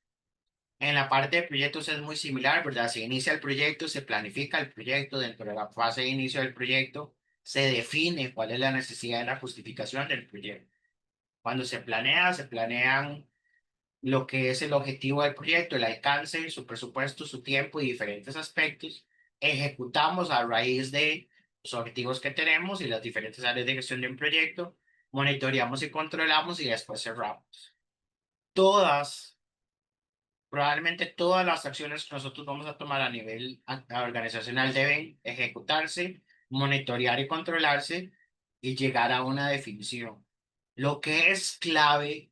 En la parte de proyectos es muy similar, ¿verdad? Se inicia el proyecto, se planifica el proyecto, dentro de la fase de inicio del proyecto se define cuál es la necesidad de la justificación del proyecto. Cuando se planea, se planean lo que es el objetivo del proyecto, el alcance, su presupuesto, su tiempo y diferentes aspectos. Ejecutamos a raíz de los objetivos que tenemos y las diferentes áreas de gestión de un proyecto, monitoreamos y controlamos y después cerramos. Todas, probablemente todas las acciones que nosotros vamos a tomar a nivel organizacional deben ejecutarse, monitorear y controlarse y llegar a una definición. Lo que es clave,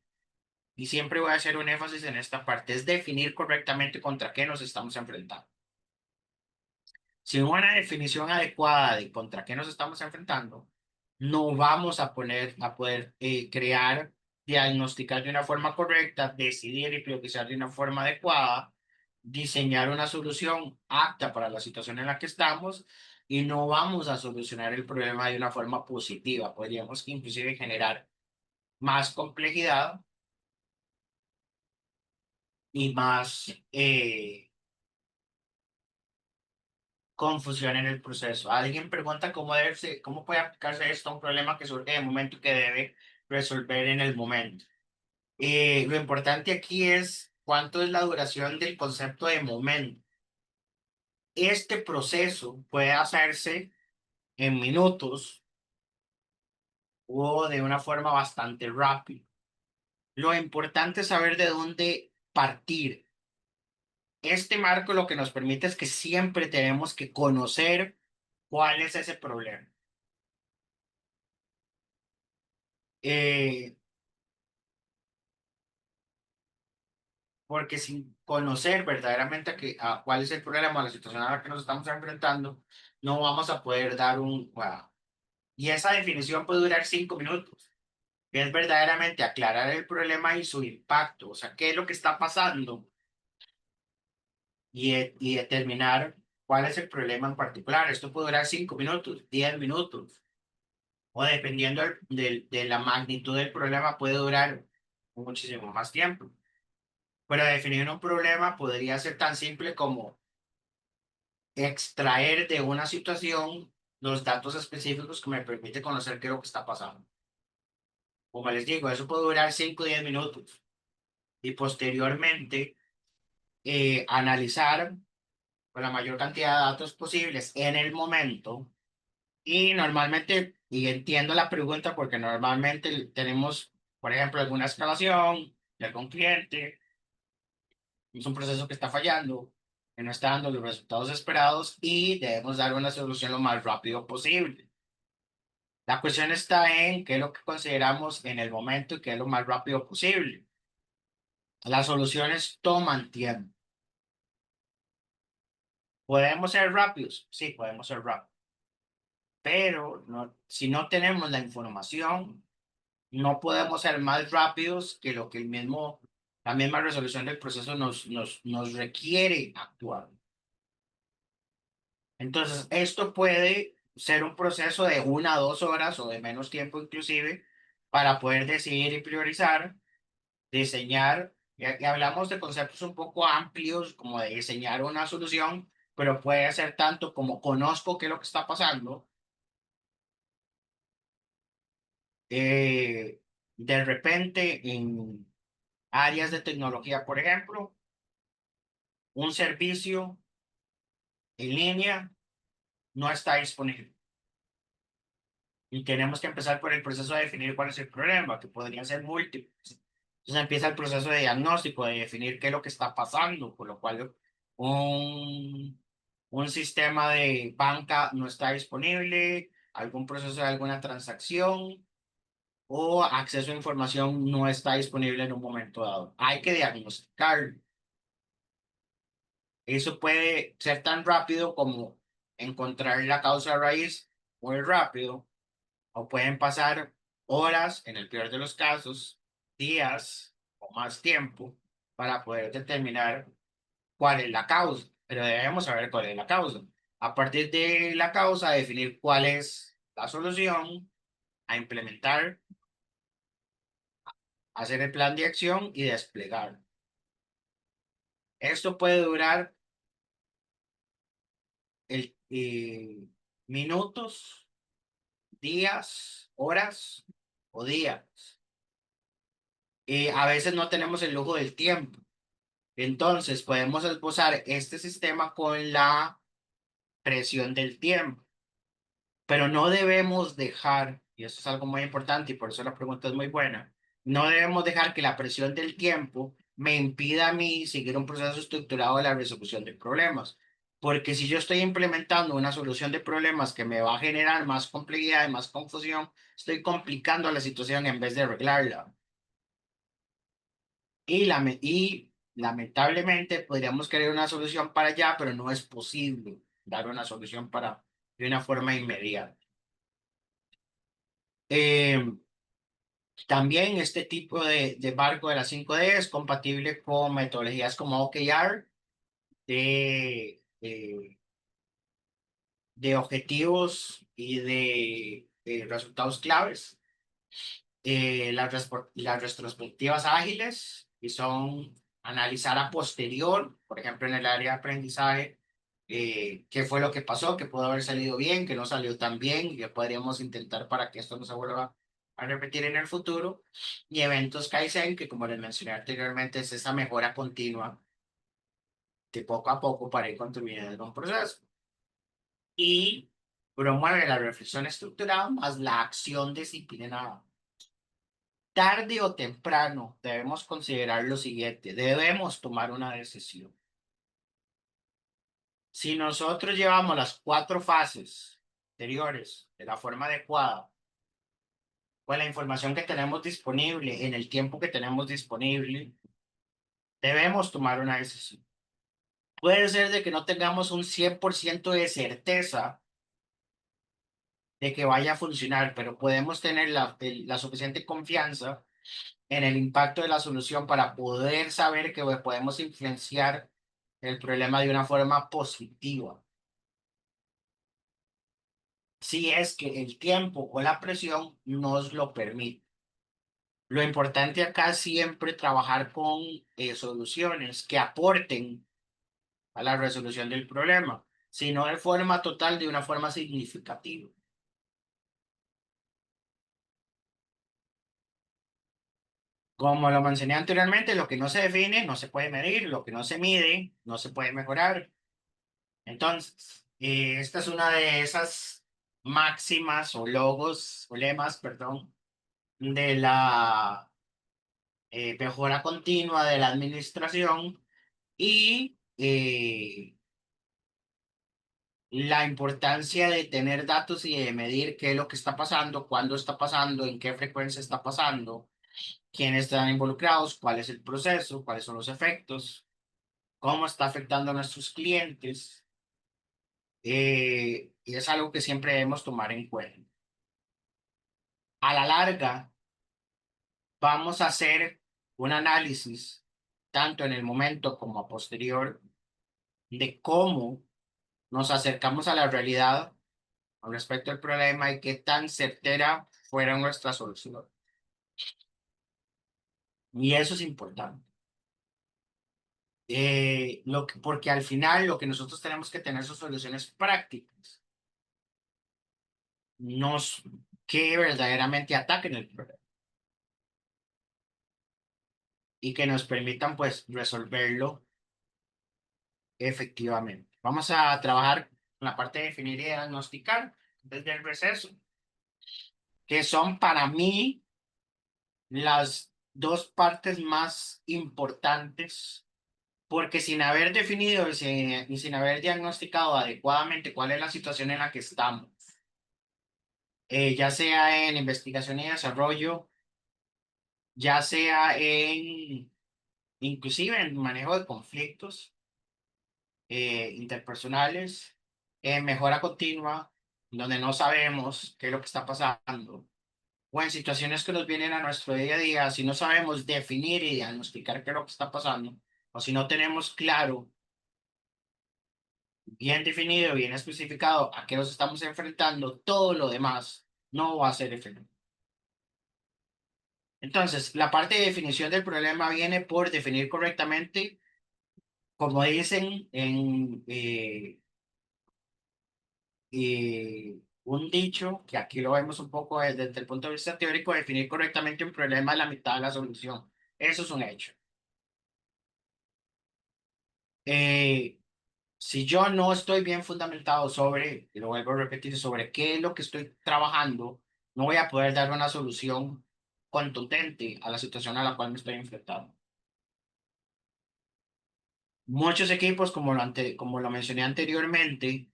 y siempre voy a hacer un énfasis en esta parte, es definir correctamente contra qué nos estamos enfrentando. Sin una definición adecuada de contra qué nos estamos enfrentando, no vamos a poder crear, diagnosticar de una forma correcta, decidir y priorizar de una forma adecuada, diseñar una solución apta para la situación en la que estamos y no vamos a solucionar el problema de una forma positiva. Podríamos inclusive generar más complejidad y más confusión en el proceso. Alguien pregunta cómo puede aplicarse esto a un problema que surge de momento y que debe resolver en el momento. Lo importante aquí es cuánto es la duración del concepto de momento. Este proceso puede hacerse en minutos o de una forma bastante rápida. Lo importante es saber de dónde partir. Este marco lo que nos permite es que siempre tenemos que conocer cuál es ese problema. Eh, Porque sin conocer verdaderamente a cuál es el problema o la situación a la que nos estamos enfrentando, no vamos a poder dar un wow. Y esa definición puede durar 5 minutos, que es verdaderamente aclarar el problema y su impacto, o sea, qué es lo que está pasando y determinar cuál es el problema en particular. Esto puede durar 5 minutos, 10 minutos, o dependiendo de la magnitud del problema, puede durar muchísimo más tiempo. Pero definir un problema podría ser tan simple como extraer de una situación los datos específicos que me permite conocer qué es lo que está pasando. Como les digo, eso puede durar 5 o 10 minutos y posteriormente analizar con la mayor cantidad de datos posibles en el momento y normalmente, y entiendo la pregunta porque normalmente tenemos, por ejemplo, alguna escalación de algún cliente, es un proceso que está fallando, que no está dando los resultados esperados y debemos dar una solución lo más rápido posible. La cuestión está en qué es lo que consideramos en el momento y qué es lo más rápido posible. Las soluciones toman tiempo. ¿Podemos ser rápidos? Sí, podemos ser rápidos. Pero no, si no tenemos la información, no podemos ser más rápidos que lo que la misma resolución del proceso nos requiere actuar. Entonces, esto puede ser un proceso de 1 a 2 horas o de menos tiempo inclusive para poder decidir y priorizar, diseñar, y hablamos de conceptos un poco amplios como de diseñar una solución, pero puede ser tanto como conozco qué es lo que está pasando, eh, de repente en áreas de tecnología, por ejemplo, un servicio en línea no está disponible. Y tenemos que empezar por el proceso de definir cuál es el problema, que podría ser múltiples. Entonces empieza el proceso de diagnóstico, de definir qué es lo que está pasando, por lo cual un sistema de banca no está disponible, algún proceso de alguna transacción o acceso a información no está disponible en un momento dado. Hay que diagnosticar. Eso puede ser tan rápido como encontrar la causa raíz muy rápido, o pueden pasar horas, en el peor de los casos, días o más tiempo para poder determinar cuál es la causa. Pero debemos saber cuál es la causa. A partir de la causa, definir cuál es la solución a implementar hacer el plan de acción y desplegar. Esto puede durar minutos, días, horas o días. A veces no tenemos el lujo del tiempo. Entonces podemos esbozar este sistema con la presión del tiempo, pero no debemos dejar, y eso es algo muy importante y por eso la pregunta es muy buena, no debemos dejar que la presión del tiempo me impida a mí seguir un proceso estructurado de la resolución de problemas. Porque si yo estoy implementando una solución de problemas que me va a generar más complejidad y más confusión, estoy complicando la situación en vez de arreglarla. Y lamentablemente podríamos querer una solución para allá, pero no es posible dar una solución para de una forma inmediata. Eh, También este tipo de barco de la 5D es compatible con metodologías como OKR de, de objetivos y de resultados claves. Las retrospectivas ágiles, y son analizar a posterior, por ejemplo, en el área de aprendizaje, qué fue lo que pasó, que pudo haber salido bien, que no salió tan bien, y que podríamos intentar para que esto no se vuelva a repetir en el futuro. Y eventos Kaizen, que como les mencioné anteriormente, es esa mejora continua de poco a poco para ir construyendo un proceso. Y promueve la reflexión estructurada más la acción disciplinada. Tarde o temprano debemos considerar lo siguiente, debemos tomar una decisión. Si nosotros llevamos las 4 fases anteriores de la forma adecuada, con la información que tenemos disponible, en el tiempo que tenemos disponible, debemos tomar una decisión. Puede ser de que no tengamos un 100% de certeza de que vaya a funcionar, pero podemos tener la suficiente confianza en el impacto de la solución para poder saber que podemos influenciar el problema de una forma positiva. Si es que el tiempo o la presión nos lo permite. Lo importante acá es siempre trabajar con soluciones que aporten a la resolución del problema, sino de forma total, de una forma significativa. Como lo mencioné anteriormente, lo que no se define no se puede medir, lo que no se mide no se puede mejorar. Entonces, esta es una de esas máximas o logos o lemas, perdón, de la mejora continua de la administración y la importancia de tener datos y de medir qué es lo que está pasando, cuándo está pasando, en qué frecuencia está pasando, quiénes están involucrados, cuál es el proceso, cuáles son los efectos, cómo está afectando a nuestros clientes. Y es algo que siempre debemos tomar en cuenta. A la larga, vamos a hacer un análisis, tanto en el momento como a posterior, de cómo nos acercamos a la realidad con respecto al problema y qué tan certera fuera nuestra solución. Y eso es importante. Porque al final lo que nosotros tenemos que tener son soluciones prácticas, nos, que verdaderamente ataquen el problema y que nos permitan pues resolverlo efectivamente. Vamos a trabajar con la parte de definir y diagnosticar desde el receso, que son para mí las 2 partes más importantes, porque sin haber definido y sin haber diagnosticado adecuadamente cuál es la situación en la que estamos, ya sea en investigación y desarrollo, ya sea inclusive en manejo de conflictos interpersonales, en mejora continua, donde no sabemos qué es lo que está pasando, o en situaciones que nos vienen a nuestro día a día, si no sabemos definir y diagnosticar qué es lo que está pasando, o si no tenemos claro, bien definido, bien especificado a qué nos estamos enfrentando, todo lo demás no va a ser efectivo. Entonces, la parte de definición del problema viene por definir correctamente, como dicen en un dicho, que aquí lo vemos un poco desde el punto de vista teórico, definir correctamente un problema es la mitad de la solución. Eso es un hecho. Eh, si yo no estoy bien fundamentado sobre, y lo vuelvo a repetir, sobre qué es lo que estoy trabajando, no voy a poder dar una solución contundente a la situación a la cual me estoy enfrentando. Muchos equipos, como lo mencioné anteriormente,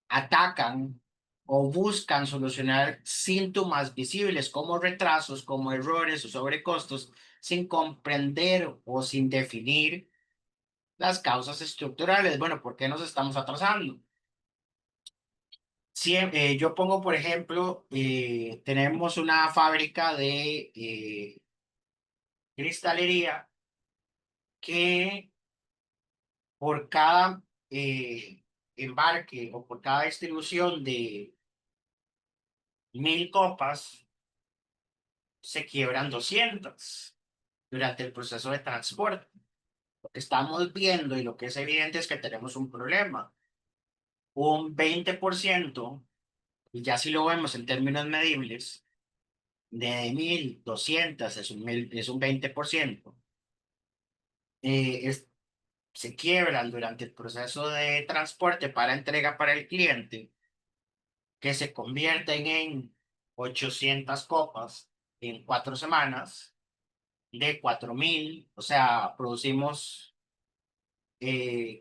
atacan o buscan solucionar síntomas visibles como retrasos, como errores o sobrecostos, sin comprender o sin definir las causas estructurales. Bueno, ¿por qué nos estamos atrasando? Yo pongo, por ejemplo, tenemos una fábrica de cristalería que por cada embarque o por cada distribución de 1000 copas, se quiebran 200 durante el proceso de transporte. Lo que estamos viendo y lo que es evidente es que tenemos un problema. Un 20%, y ya si lo vemos en términos medibles, de 1200 es un 20%, se quiebran durante el proceso de transporte para entrega para el cliente, que se convierten en 800 copas en 4 semanas, de 4000, o sea, producimos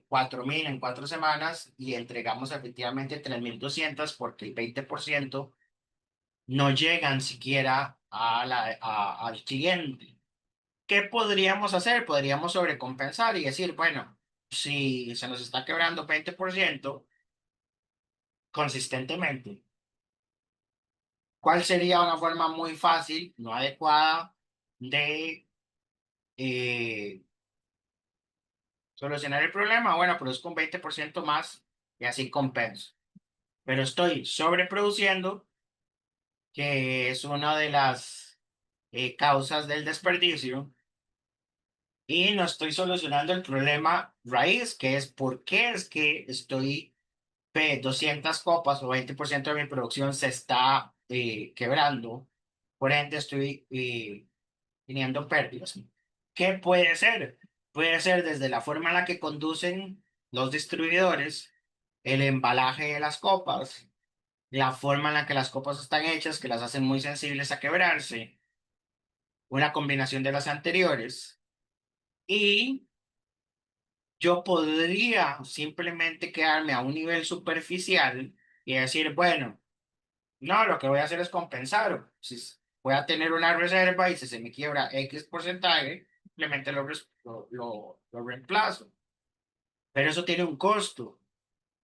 4000 en 4 semanas y entregamos efectivamente 3200 porque el 20% no llegan siquiera al siguiente. ¿Qué podríamos hacer? Podríamos sobrecompensar y decir, bueno, si se nos está quebrando 20% consistentemente, ¿cuál sería una forma muy fácil, no adecuada, de eh, solucionar el problema? Bueno, produzco un 20% más y así compenso. Pero estoy sobreproduciendo, que es una de las causas del desperdicio, y no estoy solucionando el problema raíz, que es por qué es que estoy 200 copas o 20% de mi producción se está quebrando, por ende estoy teniendo pérdidas. ¿Qué puede ser? Puede ser desde la forma en la que conducen los distribuidores, el embalaje de las copas, la forma en la que las copas están hechas, que las hacen muy sensibles a quebrarse, una combinación de las anteriores, y yo podría simplemente quedarme a un nivel superficial y decir, bueno, no, lo que voy a hacer es compensar. Si voy a tener una reserva y si se me quiebra X porcentaje, simplemente lo reemplazo. Pero eso tiene un costo.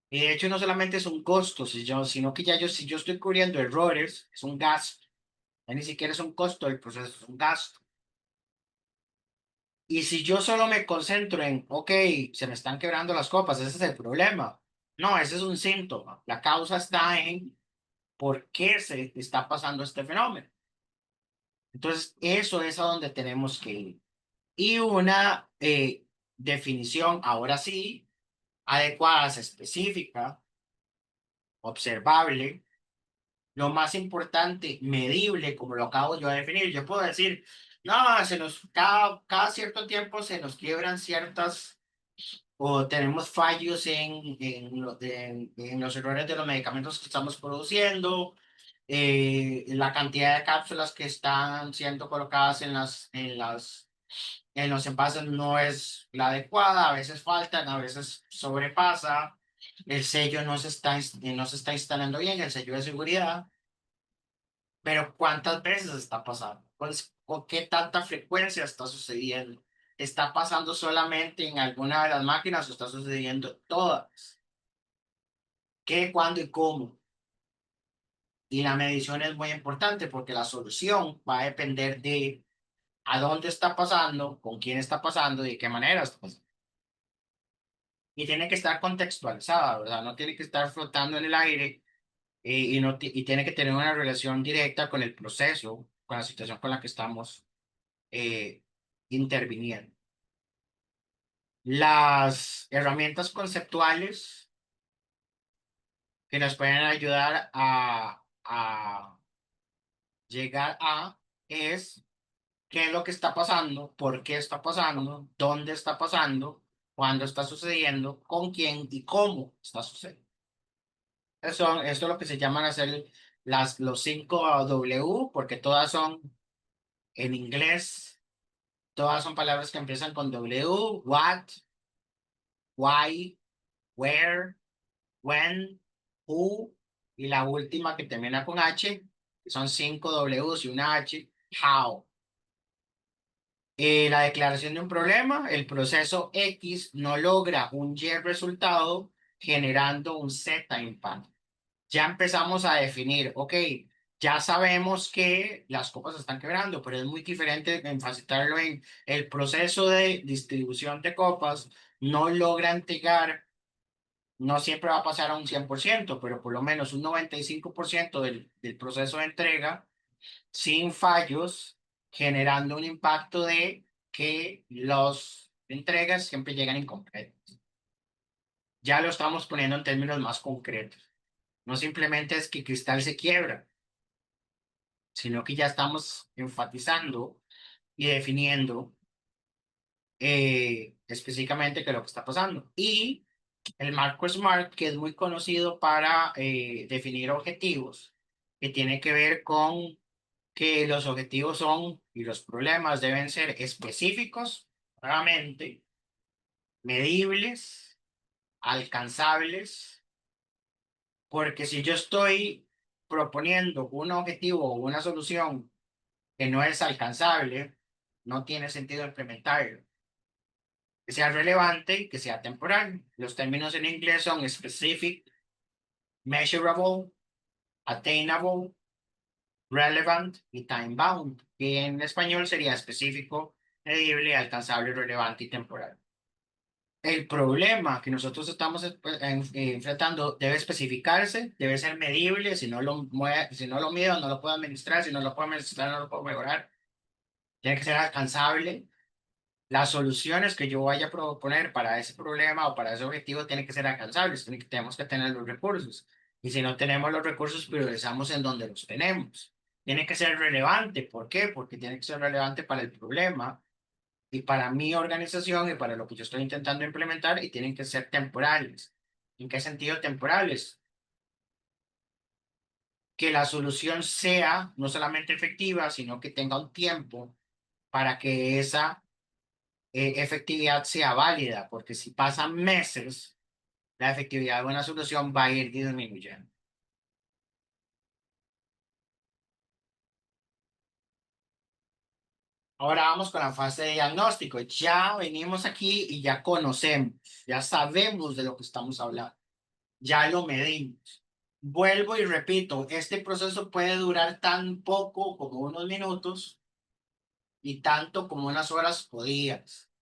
Y de hecho no solamente es un costo, sino que si yo estoy cubriendo errores, es un gasto. Ya ni siquiera es un costo del proceso, es un gasto. Y si yo solo me concentro en, ok, se me están quebrando las copas, ese es el problema. No, ese es un síntoma. La causa está en por qué se está pasando este fenómeno. Entonces, eso es a donde tenemos que ir. Y una definición, ahora sí, adecuada, específica, observable, lo más importante, medible, como lo acabo yo de definir. Yo puedo decir, no, cada cierto tiempo se nos quiebran ciertas, o tenemos fallos en los errores de los medicamentos que estamos produciendo, la cantidad de cápsulas que están siendo colocadas en los envases no es la adecuada, a veces faltan, a veces sobrepasa, el sello no se está instalando bien, el sello de seguridad. Pero ¿cuántas veces está pasando? Pues, ¿con qué tanta frecuencia está sucediendo? ¿Está pasando solamente en alguna de las máquinas o está sucediendo en todas? ¿Qué, cuándo y cómo? Y la medición es muy importante porque la solución va a depender de a dónde está pasando, con quién está pasando y de qué manera está pasando. Y tiene que estar contextualizada, ¿verdad? No tiene que estar flotando en el aire, y tiene que tener una relación directa con el proceso, con la situación con la que estamos interviniendo. Las herramientas conceptuales que nos pueden ayudar a llegar a es qué es lo que está pasando, por qué está pasando, dónde está pasando, cuándo está sucediendo, con quién y cómo está sucediendo. Esto es lo que se llaman hacer los 5 W, porque todas son en inglés, todas son palabras que empiezan con W: what, why, where, when, who, y la última que termina con H, que son 5 Ws y una H, how. La declaración de un problema, el proceso X no logra un Y resultado generando un Z impacto. Ya empezamos a definir, ok, ya sabemos que las copas se están quebrando, pero es muy diferente enfatizarlo en el proceso de distribución de copas, no logra entregar, no siempre va a pasar a un 100%, pero por lo menos un 95% del proceso de entrega sin fallos, generando un impacto de que las entregas siempre llegan incompletas. Ya lo estamos poniendo en términos más concretos. No simplemente es que cristal se quiebra, sino que ya estamos enfatizando y definiendo específicamente qué es lo que está pasando. Y el marco SMART, que es muy conocido para definir objetivos, que tiene que ver con que los objetivos son y los problemas deben ser específicos, claramente, medibles, alcanzables, porque si yo estoy proponiendo un objetivo o una solución que no es alcanzable, no tiene sentido implementarlo. Que sea relevante y que sea temporal. Los términos en inglés son specific, measurable, attainable, relevant y time bound, que en español sería específico, medible, alcanzable, relevante y temporal. El problema que nosotros estamos enfrentando debe especificarse, debe ser medible, si no lo mido, no lo puedo administrar, si no lo puedo administrar, no lo puedo mejorar. Tiene que ser alcanzable. Las soluciones que yo vaya a proponer para ese problema o para ese objetivo tienen que ser alcanzables, tenemos que tener los recursos. Y si no tenemos los recursos, priorizamos en donde los tenemos. Tiene que ser relevante. ¿Por qué? Porque tiene que ser relevante para el problema y para mi organización y para lo que yo estoy intentando implementar, y tienen que ser temporales. ¿En qué sentido temporales? Que la solución sea no solamente efectiva, sino que tenga un tiempo para que esa efectividad sea válida, porque si pasan meses, la efectividad de una solución va a ir disminuyendo. Ahora vamos con la fase de diagnóstico. Ya venimos aquí y ya conocemos, ya sabemos de lo que estamos hablando, ya lo medimos. Vuelvo y repito, este proceso puede durar tan poco como unos minutos y tanto como unas horas o días,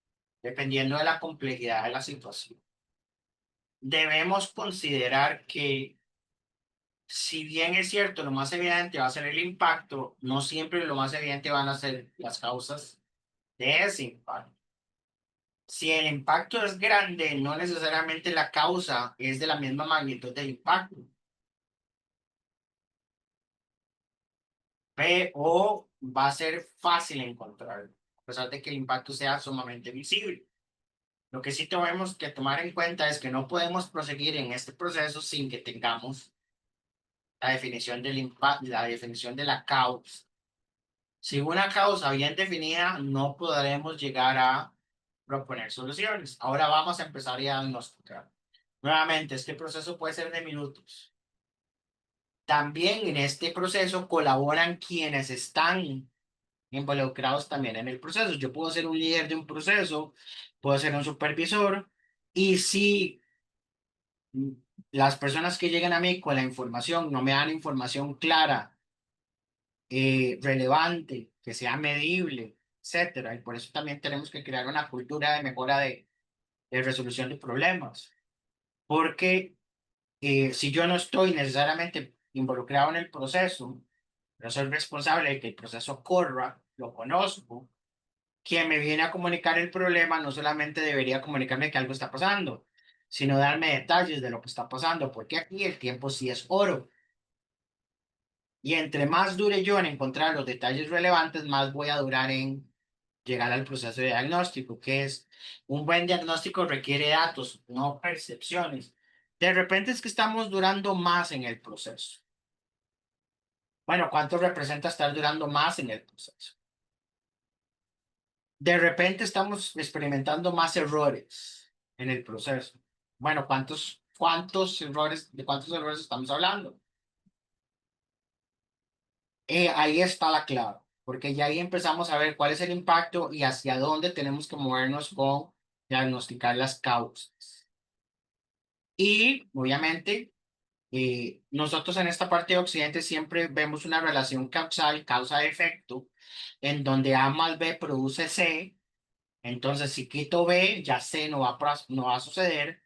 dependiendo de la complejidad de la situación. Debemos considerar que, si bien es cierto, lo más evidente va a ser el impacto, no siempre lo más evidente van a ser las causas de ese impacto. Si el impacto es grande, no necesariamente la causa es de la misma magnitud del impacto. O va a ser fácil encontrarlo, a pesar de que el impacto sea sumamente visible. Lo que sí tenemos que tomar en cuenta es que no podemos proseguir en este proceso sin que tengamos la definición del impacto, la definición de la causa. Sin una causa bien definida, no podremos llegar a proponer soluciones. Ahora vamos a empezar a diagnosticar. Nuevamente, este proceso puede ser de minutos. También en este proceso colaboran quienes están involucrados también en el proceso. Yo puedo ser un líder de un proceso, puedo ser un supervisor, y si las personas que llegan a mí con la información no me dan información clara, relevante, que sea medible, etcétera, y por eso también tenemos que crear una cultura de mejora de resolución de problemas, porque si yo no estoy necesariamente involucrado en el proceso, no soy responsable de que el proceso corra, lo conozco, quien me viene a comunicar el problema no solamente debería comunicarme que algo está pasando, sino darme detalles de lo que está pasando, porque aquí el tiempo sí es oro. Y entre más dure yo en encontrar los detalles relevantes, más voy a durar en llegar al proceso de diagnóstico, que es un buen diagnóstico requiere datos, no percepciones. De repente es que estamos durando más en el proceso. Bueno, ¿cuánto representa estar durando más en el proceso? De repente estamos experimentando más errores en el proceso. Bueno, ¿de cuántos errores estamos hablando? Ahí está la clave, porque ya ahí empezamos a ver cuál es el impacto y hacia dónde tenemos que movernos con diagnosticar las causas. Y obviamente, nosotros en esta parte de Occidente siempre vemos una relación causal, causa-efecto, en donde A más B produce C. Entonces, si quito B, ya C no va a suceder,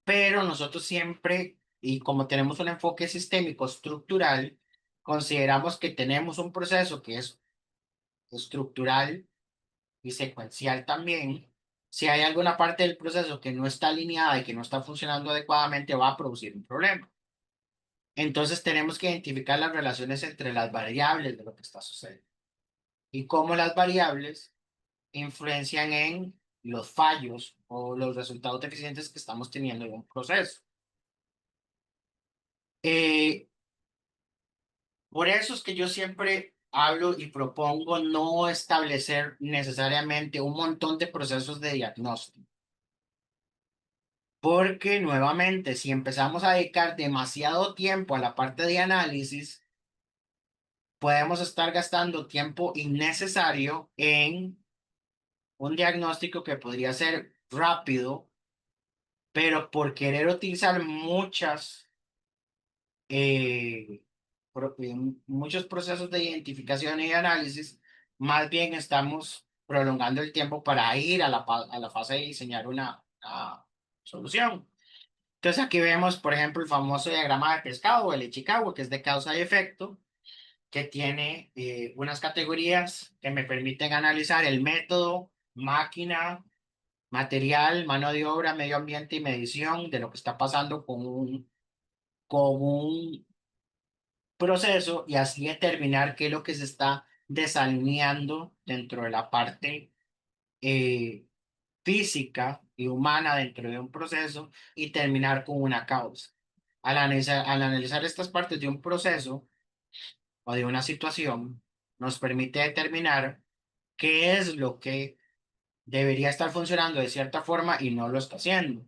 pero nosotros siempre, y como tenemos un enfoque sistémico estructural, consideramos que tenemos un proceso que es estructural y secuencial también. Si hay alguna parte del proceso que no está alineada y que no está funcionando adecuadamente, va a producir un problema. Entonces tenemos que identificar las relaciones entre las variables de lo que está sucediendo y cómo las variables influencian en los fallos o los resultados deficientes que estamos teniendo en un proceso. Eh, por eso es que yo siempre hablo y propongo no establecer necesariamente un montón de procesos de diagnóstico. Porque nuevamente, si empezamos a dedicar demasiado tiempo a la parte de análisis, podemos estar gastando tiempo innecesario en un diagnóstico que podría ser rápido, pero por querer utilizar muchos procesos de identificación y análisis, más bien estamos prolongando el tiempo para ir a la fase de diseñar una solución. Entonces aquí vemos, por ejemplo, el famoso diagrama de pescado o el de Chicago, que es de causa y efecto, que tiene unas categorías que me permiten analizar el método, máquina, material, mano de obra, medio ambiente y medición de lo que está pasando con un proceso y así determinar qué es lo que se está desalineando dentro de la parte eh, física y humana dentro de un proceso y terminar con una causa. Al analizar estas partes de un proceso o de una situación, nos permite determinar qué es lo que debería estar funcionando de cierta forma y no lo está haciendo.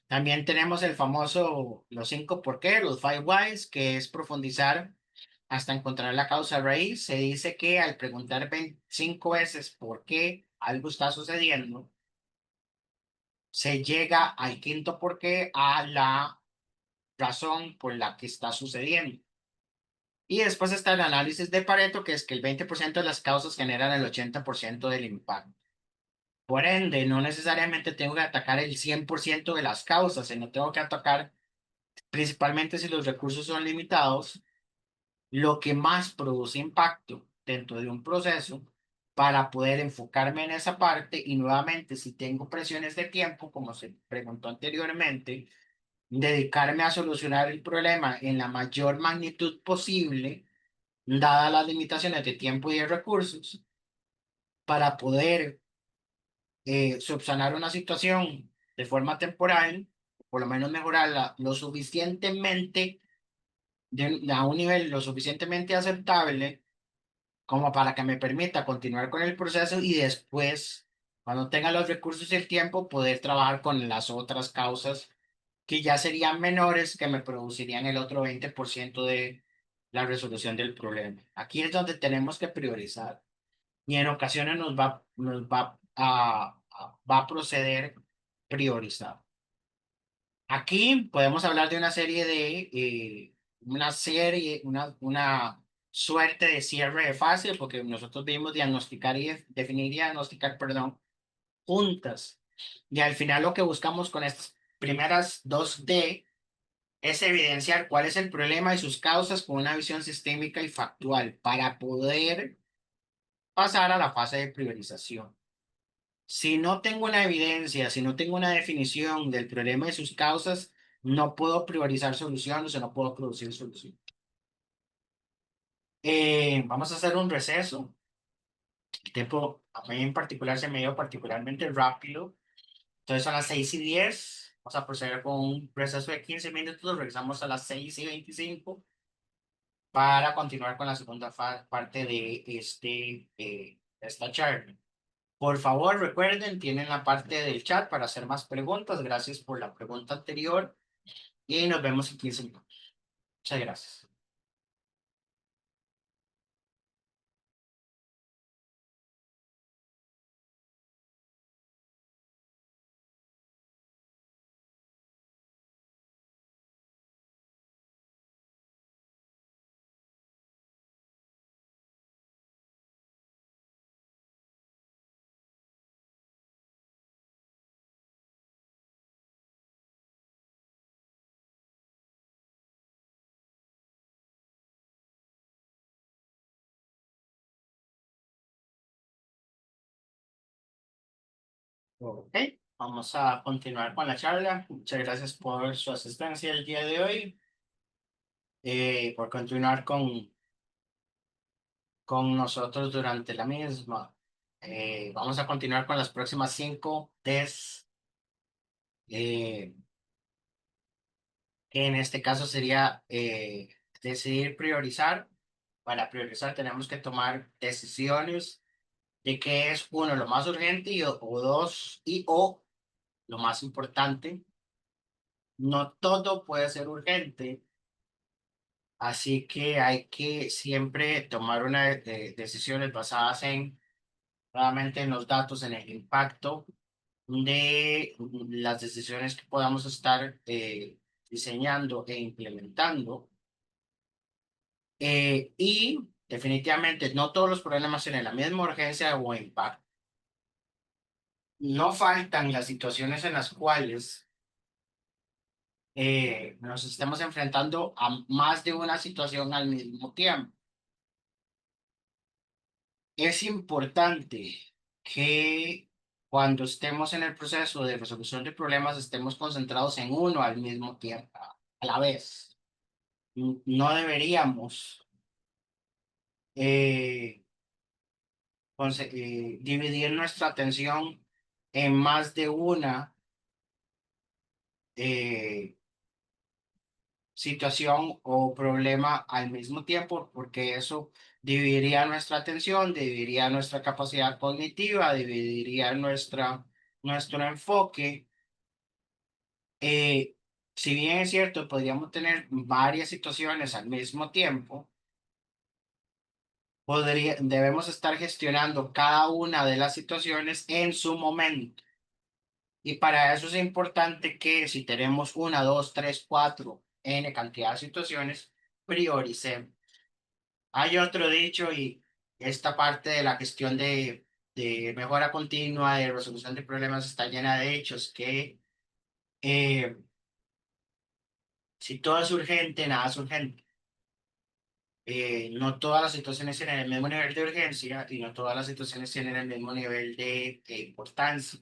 También tenemos el famoso, los 5 por qué, los 5 whys, que es profundizar hasta encontrar la causa raíz. Se dice que al preguntar 25 veces por qué algo está sucediendo, se llega al quinto por qué, a la razón por la que está sucediendo. Y después está el análisis de Pareto, que es que el 20% de las causas generan el 80% del impacto. Por ende, no necesariamente tengo que atacar el 100% de las causas, sino tengo que atacar, principalmente si los recursos son limitados, lo que más produce impacto dentro de un proceso para poder enfocarme en esa parte y nuevamente, si tengo presiones de tiempo, como se preguntó anteriormente, dedicarme a solucionar el problema en la mayor magnitud posible, dadas las limitaciones de tiempo y de recursos, para poder subsanar una situación de forma temporal, por lo menos mejorarla lo suficientemente, a un nivel lo suficientemente aceptable como para que me permita continuar con el proceso y después, cuando tenga los recursos y el tiempo, poder trabajar con las otras causas que ya serían menores, que me producirían el otro 20% de la resolución del problema. Aquí es donde tenemos que priorizar y en ocasiones va a proceder priorizar. Aquí podemos hablar de una suerte de cierre de fase, porque nosotros vimos diagnosticar y definir y diagnosticar, perdón, juntas. Y al final lo que buscamos con estas primeras 2D es evidenciar cuál es el problema y sus causas con una visión sistémica y factual para poder pasar a la fase de priorización. Si no tengo una evidencia, si no tengo una definición del problema y sus causas, no puedo priorizar soluciones o no puedo producir soluciones. Vamos a hacer un receso. El tiempo a mí en particular se me dio particularmente rápido. Entonces son las 6:10. Vamos a proceder con un receso de 15 minutos. Regresamos a las 6:25 para continuar con la segunda parte de esta charla. Por favor, recuerden, tienen la parte del chat para hacer más preguntas. Gracias por la pregunta anterior y nos vemos en 15 minutos. Muchas gracias. Ok, vamos a continuar con la charla. Muchas gracias por su asistencia el día de hoy. Por continuar con nosotros durante la misma. Vamos a continuar con las próximas 5 test, que en este caso sería decidir priorizar. Para priorizar tenemos que tomar decisiones de qué es uno, lo más urgente o dos, o lo más importante. No todo puede ser urgente, así que hay que siempre tomar una decisiones basadas en, nuevamente, en los datos, en el impacto de las decisiones que podamos estar diseñando e implementando. Y definitivamente no todos los problemas tienen la misma urgencia o impacto. No faltan las situaciones en las cuales nos estemos enfrentando a más de una situación al mismo tiempo. Es importante que cuando estemos en el proceso de resolución de problemas estemos concentrados en uno al mismo tiempo, a la vez. No deberíamos eh, dividir nuestra atención en más de una eh, situación o problema al mismo tiempo, porque eso dividiría nuestra atención, dividiría nuestra capacidad cognitiva, dividiría nuestro enfoque. Eh, si bien es cierto, podríamos tener varias situaciones al mismo tiempo, debemos estar gestionando cada una de las situaciones en su momento. Y para eso es importante que si tenemos una, dos, tres, cuatro, n cantidad de situaciones, prioricemos. Hay otro dicho y esta parte de la gestión de mejora continua, de resolución de problemas está llena de hechos que eh, si todo es urgente, nada es urgente. No todas las situaciones tienen el mismo nivel de urgencia y no todas las situaciones tienen el mismo nivel de importancia.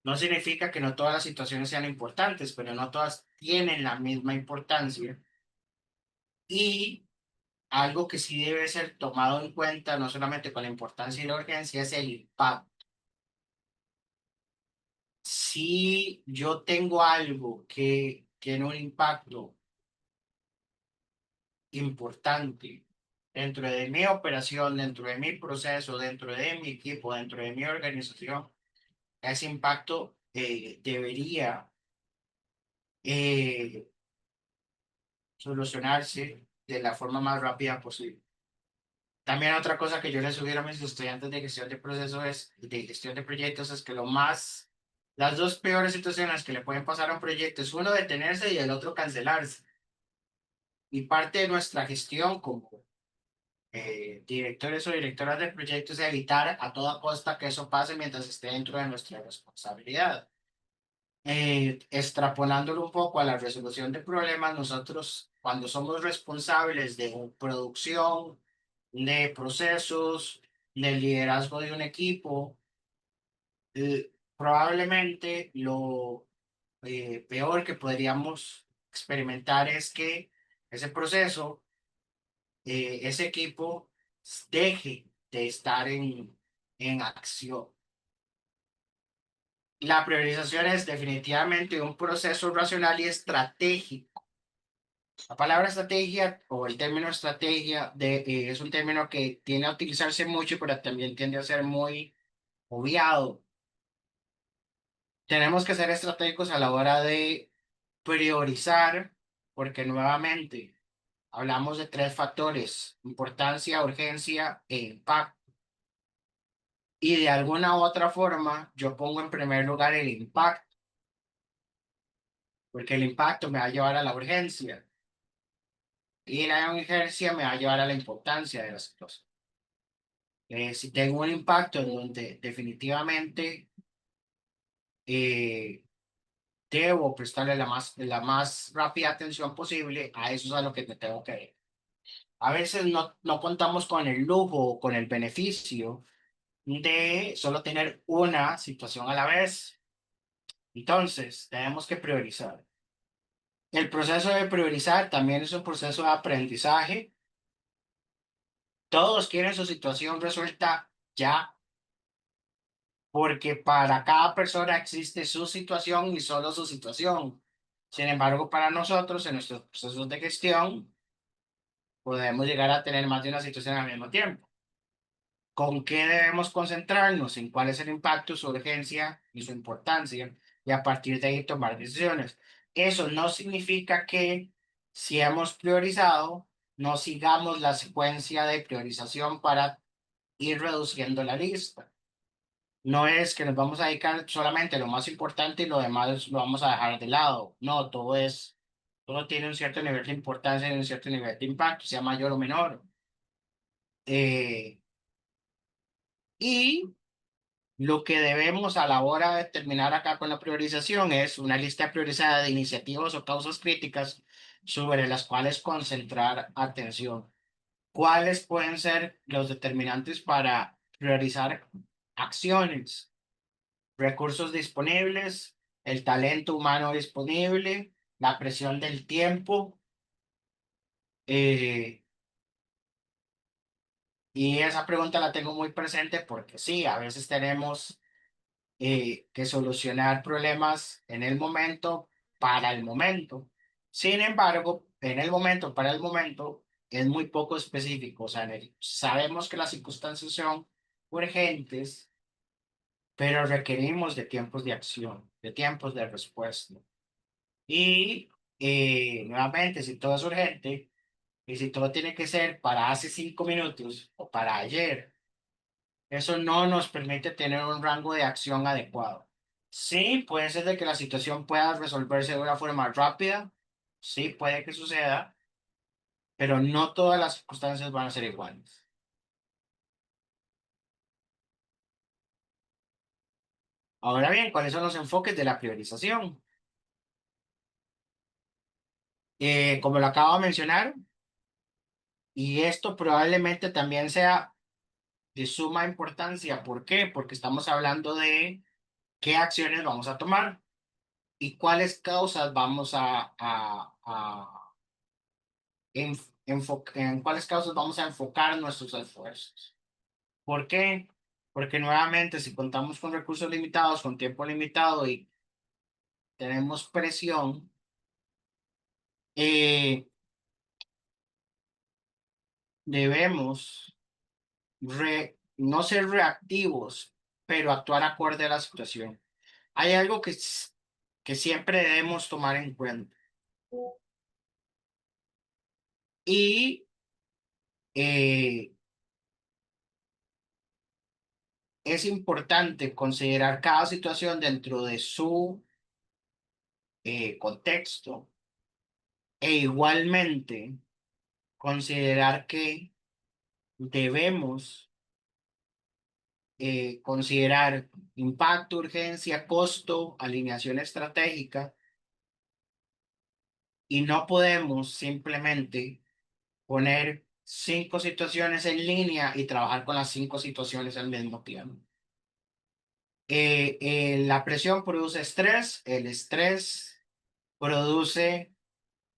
No significa que no todas las situaciones sean importantes, pero no todas tienen la misma importancia. Y algo que sí debe ser tomado en cuenta, no solamente con la importancia y la urgencia, es el impacto. Si yo tengo algo que tiene un impacto importante dentro de mi operación, dentro de mi proceso, dentro de mi equipo, dentro de mi organización, ese impacto debería eh, solucionarse de la forma más rápida posible. También otra cosa que yo les sugiero a mis estudiantes de gestión de procesos de gestión de proyectos, es que las dos peores situaciones que le pueden pasar a un proyecto es uno detenerse y el otro cancelarse. Y parte de nuestra gestión como directores o directoras de proyectos es evitar a toda costa que eso pase mientras esté dentro de nuestra responsabilidad. Extrapolándolo un poco a la resolución de problemas, nosotros cuando somos responsables de producción, de procesos, del liderazgo de un equipo, Probablemente lo peor que podríamos experimentar es que ese proceso, ese equipo deje de estar en acción. La priorización es definitivamente un proceso racional y estratégico. La palabra estrategia o el término estrategia es un término que tiende a utilizarse mucho, pero también tiende a ser muy obviado. Tenemos que ser estratégicos a la hora de priorizar, porque nuevamente hablamos de tres factores: importancia, urgencia e impacto. Y de alguna u otra forma, yo pongo en primer lugar el impacto, porque el impacto me va a llevar a la urgencia y la urgencia me va a llevar a la importancia de las cosas. Si tengo un impacto en donde definitivamente eh, debo prestarle la más rápida atención posible, a eso es a lo que me tengo que ir. A veces no contamos con el lujo o con el beneficio de solo tener una situación a la vez. Entonces, tenemos que priorizar. El proceso de priorizar también es un proceso de aprendizaje. Todos quieren su situación resuelta ya, porque para cada persona existe su situación y solo su situación. Sin embargo, para nosotros, en nuestros procesos de gestión, podemos llegar a tener más de una situación al mismo tiempo. ¿Con qué debemos concentrarnos? En cuál es el impacto, su urgencia y su importancia, y a partir de ahí tomar decisiones. Eso no significa que si hemos priorizado, no sigamos la secuencia de priorización para ir reduciendo la lista. No es que nos vamos a dedicar solamente a lo más importante y lo demás lo vamos a dejar de lado. No, todo tiene un cierto nivel de importancia y un cierto nivel de impacto, sea mayor o menor. Eh, y Lo que debemos a la hora de terminar acá con la priorización es una lista priorizada de iniciativas o causas críticas sobre las cuales concentrar atención. ¿Cuáles pueden ser los determinantes para priorizar acciones? Recursos disponibles, el talento humano disponible, la presión del tiempo. eh, y esa pregunta la tengo muy presente porque sí, a veces tenemos que solucionar problemas en el momento, para el momento. Sin embargo, en el momento, para el momento, es muy poco específico. O sea, sabemos que las circunstancias son urgentes, pero requerimos de tiempos de acción, de tiempos de respuesta. Y nuevamente, si todo es urgente y si todo tiene que ser para hace 5 minutos o para ayer, eso no nos permite tener un rango de acción adecuado. Sí, puede ser de que la situación pueda resolverse de una forma rápida, sí, puede que suceda, pero no todas las circunstancias van a ser iguales. Ahora bien, ¿cuáles son los enfoques de la priorización? Como lo acabo de mencionar, y esto probablemente también sea de suma importancia. ¿Por qué? Porque estamos hablando de qué acciones vamos a tomar y cuáles causas vamos en cuáles causas vamos a enfocar nuestros esfuerzos. ¿Por qué? Porque nuevamente, si contamos con recursos limitados, con tiempo limitado y tenemos presión, eh, debemos no ser reactivos, pero actuar acorde a la situación. Hay algo que siempre debemos tomar en cuenta y eh, es importante considerar cada situación dentro de su contexto e igualmente considerar que debemos considerar impacto, urgencia, costo, alineación estratégica y no podemos simplemente poner 5 situaciones en línea y trabajar con las 5 situaciones al mismo tiempo. La presión produce estrés, el estrés produce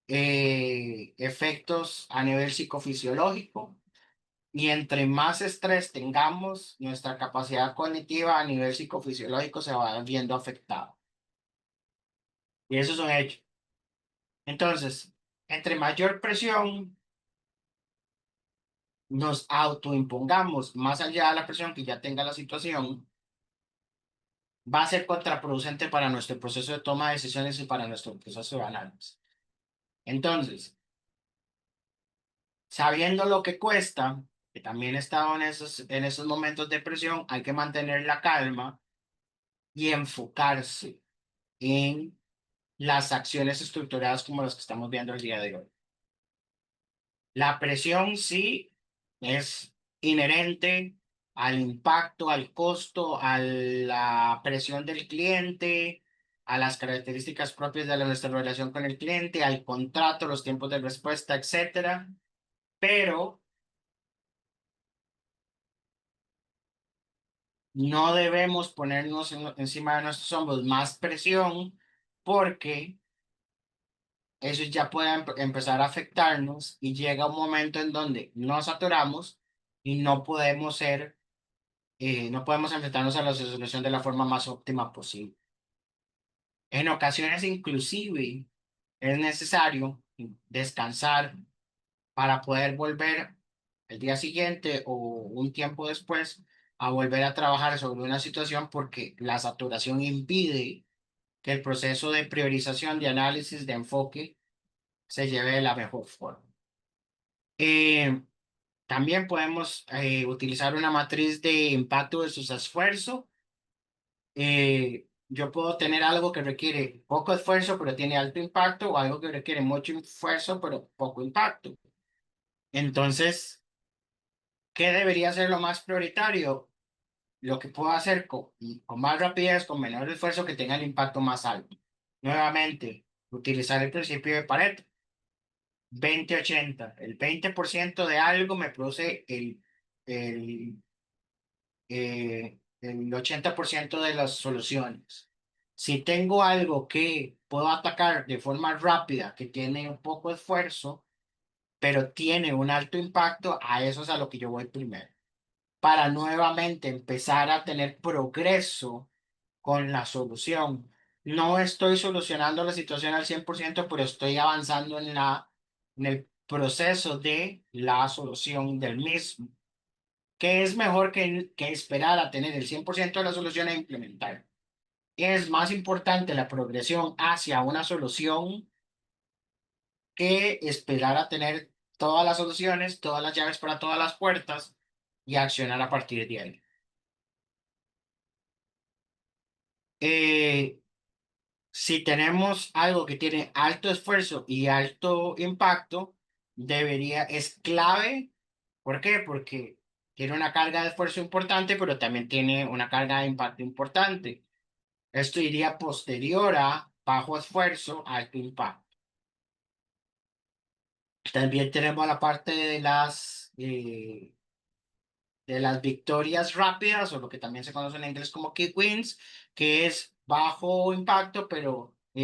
efectos a nivel psicofisiológico y entre más estrés tengamos, nuestra capacidad cognitiva a nivel psicofisiológico se va viendo afectada. Y eso es un hecho. Entonces, entre mayor presión nos autoimpongamos, más allá de la presión que ya tenga la situación, va a ser contraproducente para nuestro proceso de toma de decisiones y para nuestro proceso de análisis. Entonces, sabiendo lo que cuesta, que también he estado en esos momentos de presión, hay que mantener la calma y enfocarse en las acciones estructuradas como las que estamos viendo el día de hoy. La presión sí es inherente al impacto, al costo, a la presión del cliente, a las características propias de nuestra relación con el cliente, al contrato, los tiempos de respuesta, etcétera. Pero no debemos ponernos encima de nuestros hombros más presión porque eso ya puede empezar a afectarnos y llega un momento en donde nos saturamos y no podemos enfrentarnos a la solución de la forma más óptima posible. En ocasiones inclusive es necesario descansar para poder volver el día siguiente o un tiempo después a volver a trabajar sobre una situación porque la saturación impide que el proceso de priorización, de análisis, de enfoque se lleve de la mejor forma. Eh, También podemos utilizar una matriz de impacto versus esfuerzo. Yo puedo tener algo que requiere poco esfuerzo, pero tiene alto impacto, o algo que requiere mucho esfuerzo, pero poco impacto. Entonces, ¿qué debería ser lo más prioritario? Lo que puedo hacer con más rapidez, con menor esfuerzo, que tenga el impacto más alto. Nuevamente, utilizar el principio de Pareto. 20-80. El 20% de algo me produce el, el 80% de las soluciones. Si tengo algo que puedo atacar de forma rápida, que tiene un poco de esfuerzo, pero tiene un alto impacto, a eso es a lo que yo voy primero, para nuevamente empezar a tener progreso con la solución. No estoy solucionando la situación al 100%, pero estoy avanzando en el proceso de la solución del mismo, que es mejor que esperar a tener el 100% de la solución e implementar. Es más importante la progresión hacia una solución que esperar a tener todas las soluciones, todas las llaves para todas las puertas y accionar a partir de ahí. Eh, Si tenemos algo que tiene alto esfuerzo y alto impacto, es clave. ¿Por qué? Porque tiene una carga de esfuerzo importante, pero también tiene una carga de impacto importante. Esto iría posterior a bajo esfuerzo, alto impacto. También tenemos la parte de las victorias rápidas, o lo que también se conoce en inglés como quick wins, que es bajo impacto,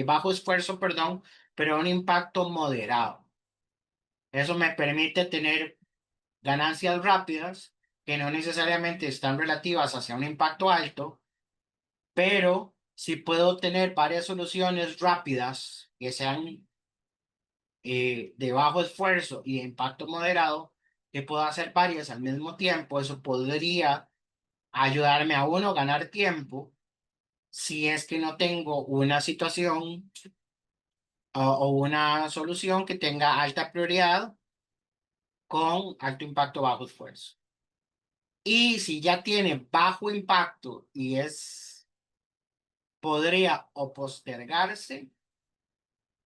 bajo esfuerzo, perdón, pero un impacto moderado. Eso me permite tener ganancias rápidas que no necesariamente están relativas hacia un impacto alto, pero si puedo tener varias soluciones rápidas que sean de bajo esfuerzo y de impacto moderado, que puedo hacer varias al mismo tiempo, eso podría ayudarme a uno ganar tiempo si es que no tengo una situación o una solución que tenga alta prioridad con alto impacto, bajo esfuerzo. Y si ya tiene bajo impacto podría o postergarse,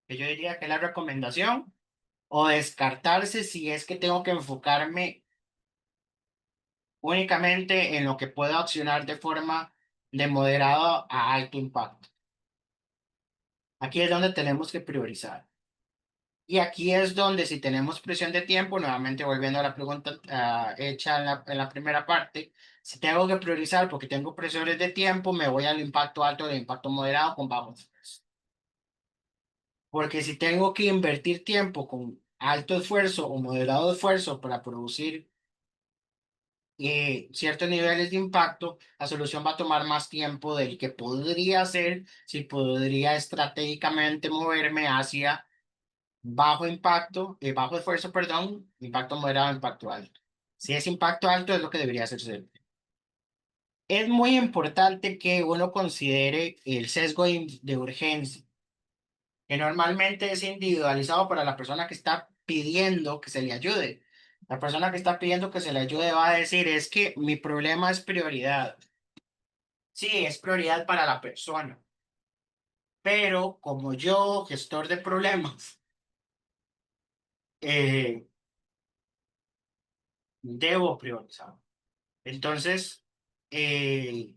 que yo diría que es la recomendación, o descartarse si es que tengo que enfocarme únicamente en lo que puedo accionar de forma de moderado a alto impacto. Aquí es donde tenemos que priorizar. Y aquí es donde si tenemos presión de tiempo, nuevamente volviendo a la pregunta hecha en la primera parte, Si tengo que priorizar porque tengo presiones de tiempo, me voy al impacto alto, al impacto moderado con bajo esfuerzo. Porque si tengo que invertir tiempo con alto esfuerzo o moderado esfuerzo para producir ciertos niveles de impacto, la solución va a tomar más tiempo del que podría ser si podría estratégicamente moverme hacia bajo impacto, bajo esfuerzo, perdón, impacto moderado, impacto alto. Si es impacto alto es lo que debería hacerse. Es muy importante que uno considere el sesgo de urgencia, que normalmente es individualizado para la persona que está pidiendo que se le ayude. La persona que está pidiendo que se le ayude va a decir, es que mi problema es prioridad. Sí, es prioridad para la persona, pero como yo, gestor de problemas, eh, debo priorizar. Entonces, eh,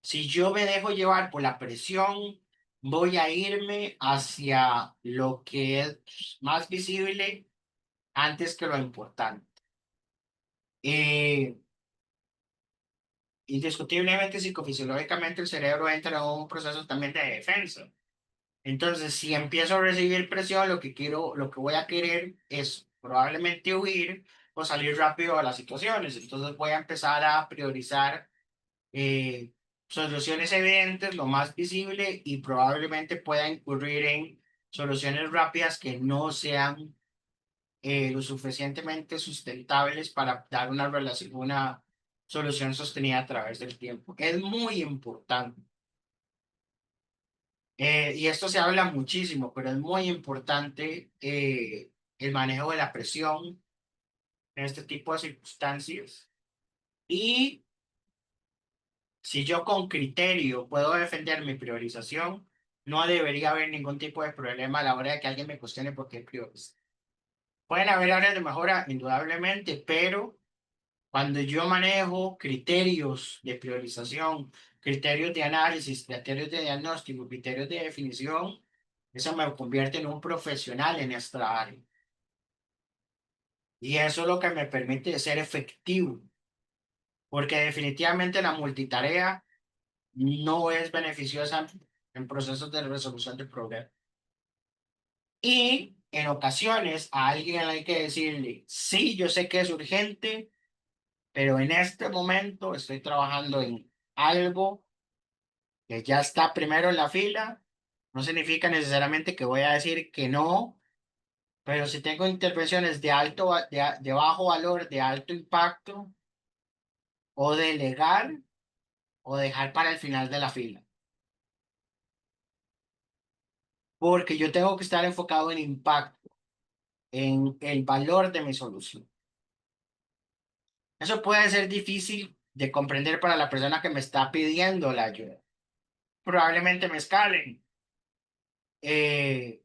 si yo me dejo llevar por la presión, voy a irme hacia lo que es más visible antes que lo importante. Eh, Indiscutiblemente, psicofisiológicamente, el cerebro entra en un proceso también de defensa. Entonces, si empiezo a recibir presión, lo que voy a querer es probablemente huir o salir rápido a las situaciones. Entonces, voy a empezar a priorizar eh, soluciones evidentes, lo más visible, y probablemente pueda incurrir en soluciones rápidas que no sean lo suficientemente sustentables para dar una relación, una solución sostenida a través del tiempo. Es muy importante. Y esto se habla muchísimo, pero es muy importante el manejo de la presión en este tipo de circunstancias. Y si yo con criterio puedo defender mi priorización, no debería haber ningún tipo de problema a la hora de que alguien me cuestione por qué priorizo. Pueden haber áreas de mejora, indudablemente, pero cuando yo manejo criterios de priorización, criterios de análisis, criterios de diagnóstico, criterios de definición, eso me convierte en un profesional en esta área. Y eso es lo que me permite ser efectivo, porque definitivamente la multitarea no es beneficiosa en procesos de resolución de problemas. Y en ocasiones a alguien hay que decirle, sí, yo sé que es urgente, pero en este momento estoy trabajando en algo que ya está primero en la fila. No significa necesariamente que voy a decir que no, pero si tengo intervenciones de de bajo valor, de alto impacto, o delegar o dejar para el final de la fila. Porque yo tengo que estar enfocado en impacto, en el valor de mi solución. Eso puede ser difícil de comprender para la persona que me está pidiendo la ayuda. Probablemente me escalen. Eh,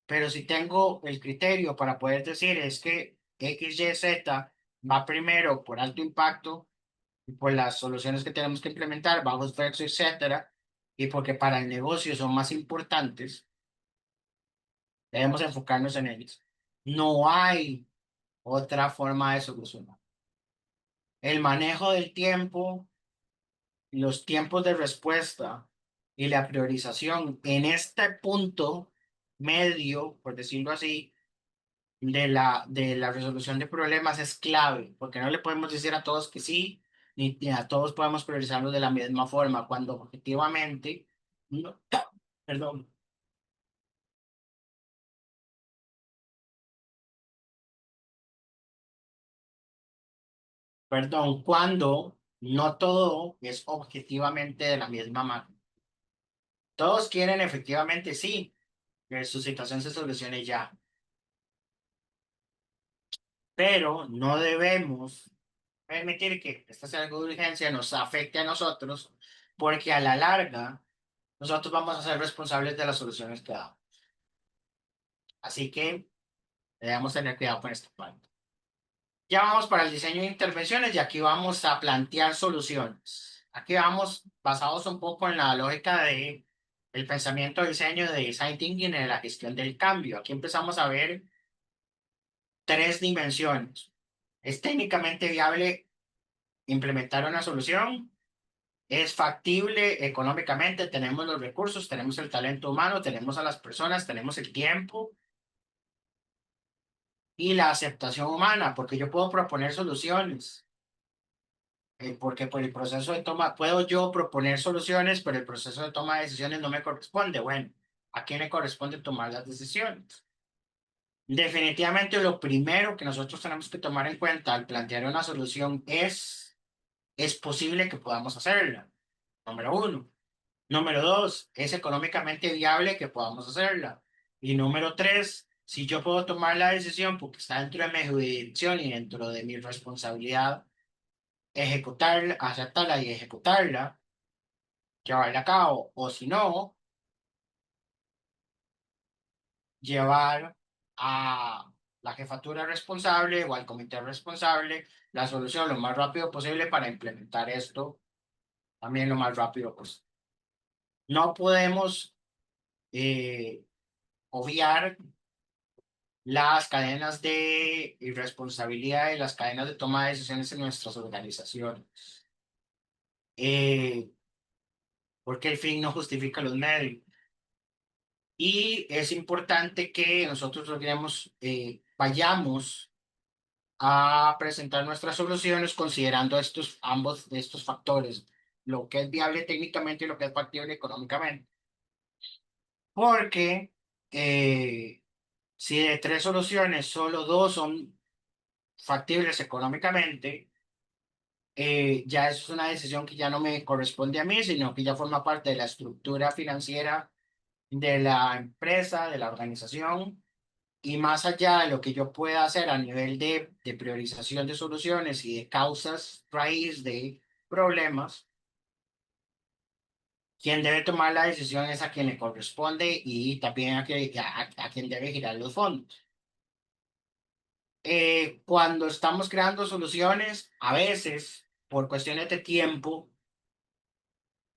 pero si tengo el criterio para poder decir es que X, Y, Z va primero por alto impacto y por las soluciones que tenemos que implementar, bajo esfuerzo, etcétera, y porque para el negocio son más importantes, debemos enfocarnos en ellos. No hay otra forma de solucionar. El manejo del tiempo, los tiempos de respuesta y la priorización en este punto medio, por decirlo así, de la resolución de problemas es clave, porque no le podemos decir a todos que sí, ni a todos podemos priorizarlos de la misma forma, cuando objetivamente, no, perdón, perdón, cuando no todo es objetivamente de la misma manera. Todos quieren efectivamente sí, que su situación se solucione ya, pero no debemos permitir que esta sea algo de urgencia nos afecte a nosotros, porque a la larga nosotros vamos a ser responsables de las soluciones que damos. Así que debemos tener cuidado con esta parte. Ya vamos para el diseño de intervenciones y aquí vamos a plantear soluciones. Aquí vamos basados un poco en la lógica de el pensamiento de diseño de design thinking en la gestión del cambio. Aquí empezamos a ver tres dimensiones. ¿Es técnicamente viable implementar una solución. Es factible económicamente, tenemos los recursos, tenemos el talento humano, tenemos a las personas, tenemos el tiempo y la aceptación humana, porque yo puedo proponer soluciones. Porque por el proceso de toma, puedo yo proponer soluciones, pero el proceso de toma de decisiones no me corresponde. Bueno, ¿a quién le corresponde tomar las decisiones? Definitivamente lo primero que nosotros tenemos que tomar en cuenta al plantear una solución ¿es posible que podamos hacerla? Número uno. Número dos, ¿es económicamente viable que podamos hacerla? Y número tres, si yo puedo tomar la decisión porque está dentro de mi jurisdicción y dentro de mi responsabilidad, ejecutarla, aceptarla y ejecutarla, llevarla a cabo, o si no, llevar a la jefatura responsable o al comité responsable la solución lo más rápido posible para implementar esto también lo más rápido posible. No podemos obviar las cadenas de irresponsabilidad y las cadenas de toma de decisiones en nuestras organizaciones. Porque el fin no justifica los medios. Y es importante que nosotros logremos, vayamos a presentar nuestras soluciones considerando ambos de estos factores, lo que es viable técnicamente y lo que es factible económicamente. Porque si de tres soluciones solo dos son factibles económicamente, ya eso es una decisión que ya no me corresponde a mí, sino que ya forma parte de la estructura financiera de la empresa, de la organización, y más allá de lo que yo pueda hacer a nivel de priorización de soluciones y de causas raíz de problemas, quien debe tomar la decisión es a quien le corresponde y también a quien debe girar los fondos. Cuando estamos creando soluciones, a veces, por cuestiones de tiempo,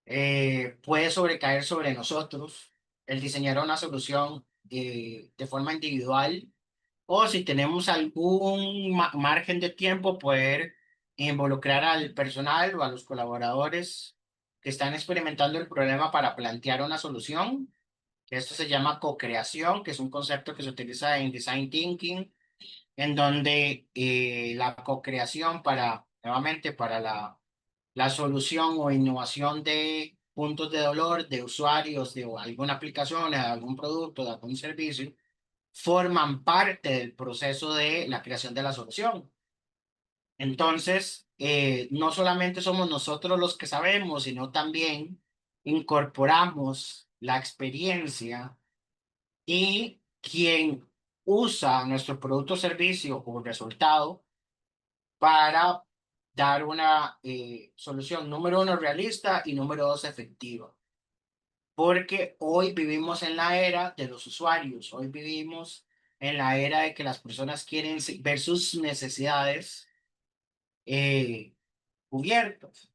puede sobrecaer sobre nosotros el diseñar una solución de forma individual o si tenemos algún margen de tiempo, poder involucrar al personal o a los colaboradores que están experimentando el problema para plantear una solución. Esto se llama co-creación, que es un concepto que se utiliza en Design Thinking, en donde la co-creación nuevamente, para la solución o innovación de puntos de dolor de usuarios de alguna aplicación, de algún producto, de algún servicio, forman parte del proceso de la creación de la solución. Entonces, no solamente somos nosotros los que sabemos, sino también incorporamos la experiencia y quien usa nuestro producto o servicio como resultado para dar una solución, número uno, realista y número dos, efectiva. Porque hoy vivimos en la era de los usuarios, hoy vivimos en la era de que las personas quieren ver sus necesidades cubiertas.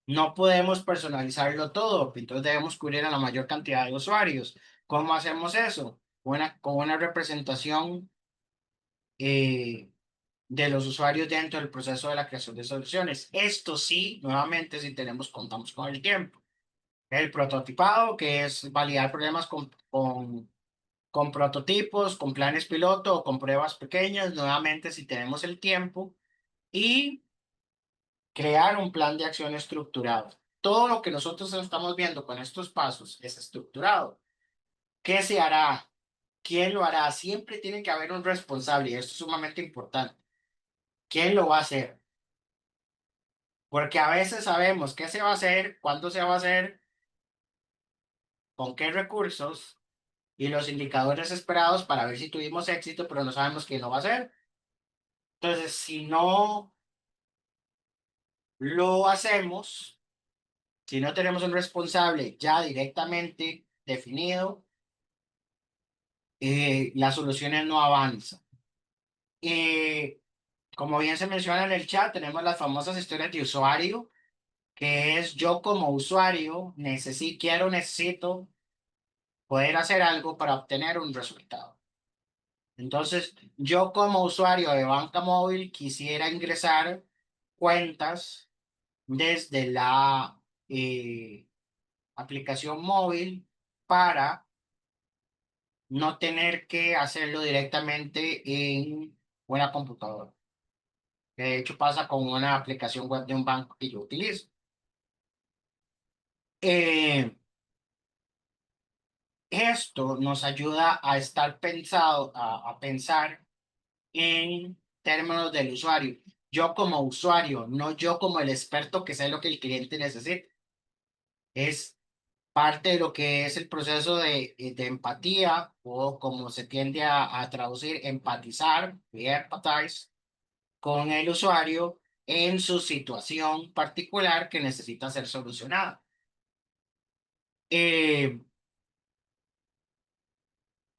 No podemos personalizarlo todo, entonces debemos cubrir a la mayor cantidad de usuarios. ¿Cómo hacemos eso? Con una representación eh, de los usuarios dentro del proceso de la creación de soluciones. Esto sí, nuevamente, si contamos con el tiempo. El prototipado, que es validar problemas con prototipos, con planes piloto o con pruebas pequeñas, nuevamente si tenemos el tiempo, y crear un plan de acción estructurado. Todo lo que nosotros estamos viendo con estos pasos es estructurado. ¿Qué se hará? ¿Quién lo hará? Siempre tiene que haber un responsable y esto es sumamente importante. ¿Quién lo va a hacer? Porque a veces sabemos qué se va a hacer, cuándo se va a hacer, con qué recursos y los indicadores esperados para ver si tuvimos éxito, pero no sabemos quién lo va a hacer. Entonces, si no lo hacemos, si no tenemos un responsable ya directamente definido, las soluciones no avanzan. Como bien se menciona en el chat, tenemos las famosas historias de usuario, que es yo como usuario necesito poder hacer algo para obtener un resultado. Entonces, yo como usuario de banca móvil quisiera ingresar cuentas desde la aplicación móvil para no tener que hacerlo directamente en una computadora. De hecho, pasa con una aplicación web de un banco que yo utilizo. Esto nos ayuda a estar pensado, a pensar en términos del usuario. Yo como usuario, no yo como el experto que sé lo que el cliente necesita. Es parte de lo que es el proceso de empatía o como se tiende a traducir, empatizar, empathize, con el usuario en su situación particular que necesita ser solucionada. Eh,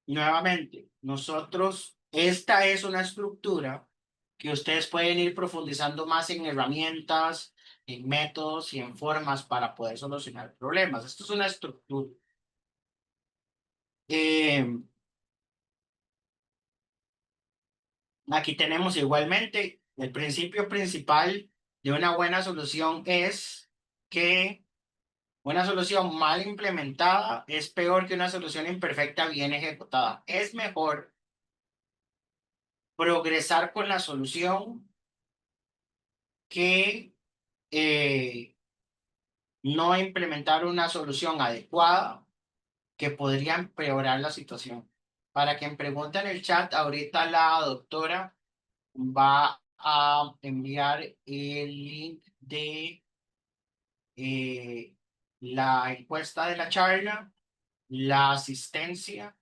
Nuevamente, esta es una estructura que ustedes pueden ir profundizando más en herramientas, en métodos y en formas para poder solucionar problemas. Esto es una estructura. Eh, Aquí tenemos igualmente el principio principal de una buena solución es que una solución mal implementada es peor que una solución imperfecta bien ejecutada. Es mejor progresar con la solución que eh, no implementar una solución adecuada que podría empeorar la situación. Para quien pregunta en el chat, ahorita la doctora va a enviar el link de la encuesta de la charla. La asistencia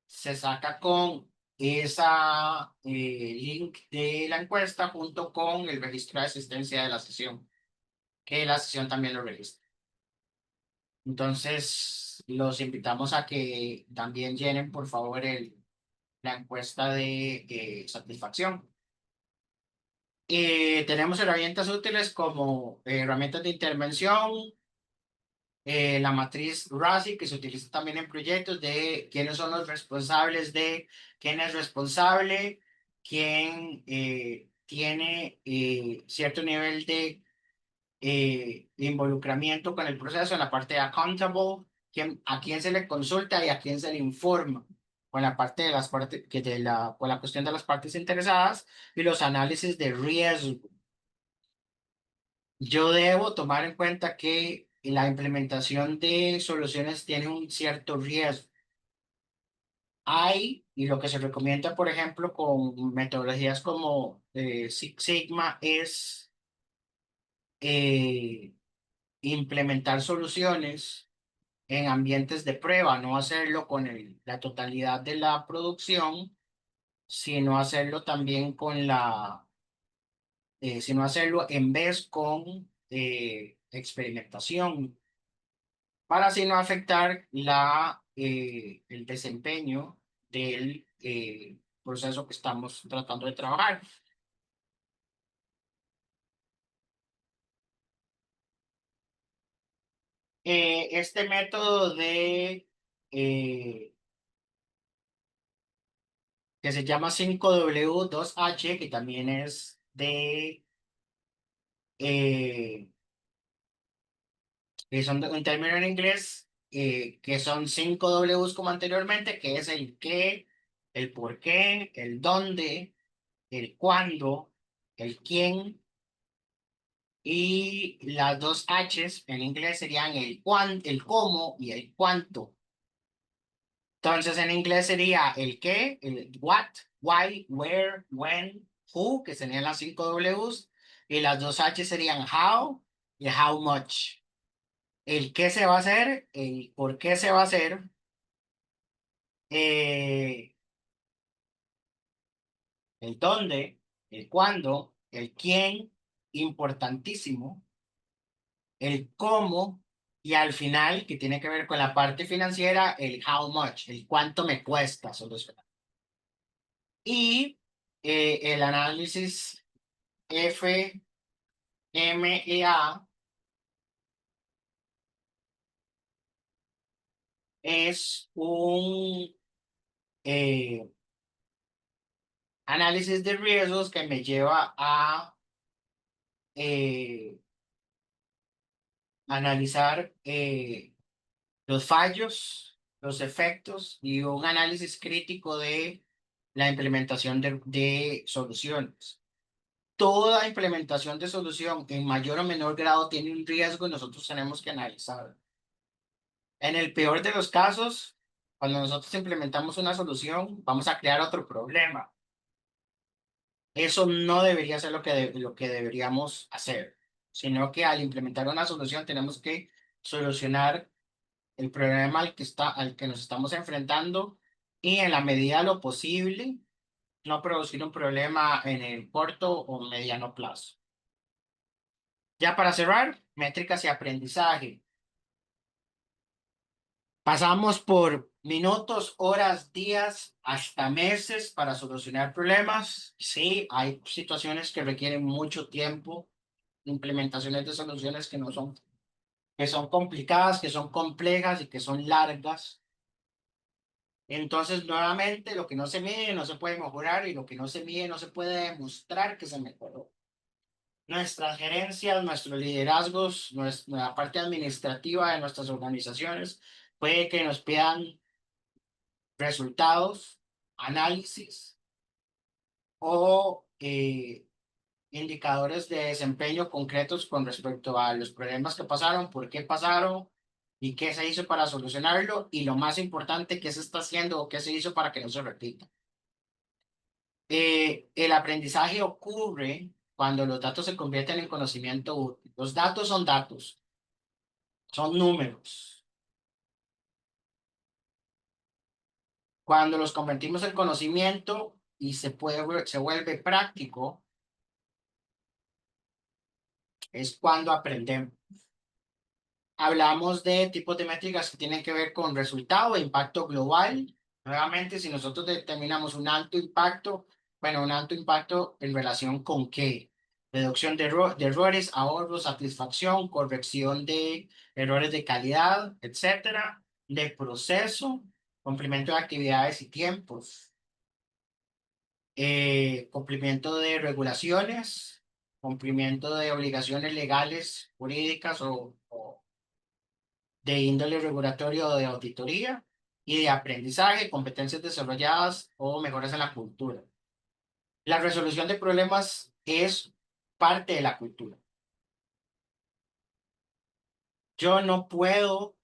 se saca con esa link de la encuesta junto con el registro de asistencia de la sesión, que la sesión también lo registra. Entonces, los invitamos a que también llenen, por favor, la encuesta de satisfacción. Tenemos herramientas útiles como herramientas de intervención, la matriz RASI, que se utiliza también en proyectos de quiénes son los responsables de quién es responsable, quién tiene cierto nivel de involucramiento con el proceso en la parte de accountable, a quién se le consulta y a quién se le informa con la parte de las partes, con la cuestión de las partes interesadas y los análisis de riesgo. Yo debo tomar en cuenta que la implementación de soluciones tiene un cierto riesgo. Y lo que se recomienda, por ejemplo, con metodologías como Six Sigma es eh, implementar soluciones en ambientes de prueba, no hacerlo con la totalidad de la producción, sino hacerlo también sino hacerlo en vez con experimentación, para así no afectar el desempeño del proceso que estamos tratando de trabajar. Este método que se llama 5W2H, que también es que son un término en inglés, que son 5 Ws como anteriormente, que es el qué, el por qué, el dónde, el cuándo, el quién, y las 2 Hs en inglés serían el cómo y el cuánto. Entonces en inglés sería el qué, el what, why, where, when, who, que serían las 5 Ws, y las 2 Hs serían how y how much. El qué se va a hacer, el por qué se va a hacer, eh, el dónde, el cuándo, el quién, importantísimo, el cómo, y al final, que tiene que ver con la parte financiera, el how much, el cuánto me cuesta solucionar. Y el análisis FMEA es un análisis de riesgos que me lleva a analizar los fallos, los efectos y un análisis crítico de la implementación de soluciones. Toda implementación de solución en mayor o menor grado tiene un riesgo y nosotros tenemos que analizar. En el peor de los casos, cuando nosotros implementamos una solución, vamos a crear otro problema. Eso no debería ser lo que deberíamos hacer, sino que al implementar una solución tenemos que solucionar el problema al que nos estamos enfrentando y en la medida de lo posible no producir un problema en el corto o mediano plazo. Ya para cerrar, métricas y aprendizaje. Pasamos por minutos, horas, días, hasta meses para solucionar problemas. Sí, hay situaciones que requieren mucho tiempo, implementaciones de soluciones que son complicadas, que son complejas y que son largas. Entonces, nuevamente, lo que no se mide no se puede mejorar y lo que no se mide no se puede demostrar que se mejoró. Nuestras gerencias, nuestros liderazgos, la parte administrativa de nuestras organizaciones, puede que nos pidan resultados, análisis o indicadores de desempeño concretos con respecto a los problemas que pasaron, por qué pasaron y qué se hizo para solucionarlo y lo más importante, qué se está haciendo o qué se hizo para que no se repita. El aprendizaje ocurre cuando los datos se convierten en conocimiento útil. Los datos, son números. Cuando los convertimos en conocimiento y se vuelve práctico, es cuando aprendemos. Hablamos de tipos de métricas que tienen que ver con resultado e impacto global. Nuevamente, si nosotros determinamos un alto impacto, bueno, un alto impacto en relación con qué, reducción de errores, ahorros, satisfacción, corrección de errores de calidad, etcétera, de proceso, cumplimiento de actividades y tiempos, cumplimiento de regulaciones, cumplimiento de obligaciones legales, jurídicas o de índole regulatorio o de auditoría y de aprendizaje, competencias desarrolladas o mejoras en la cultura. La resolución de problemas es parte de la cultura. Yo no puedo,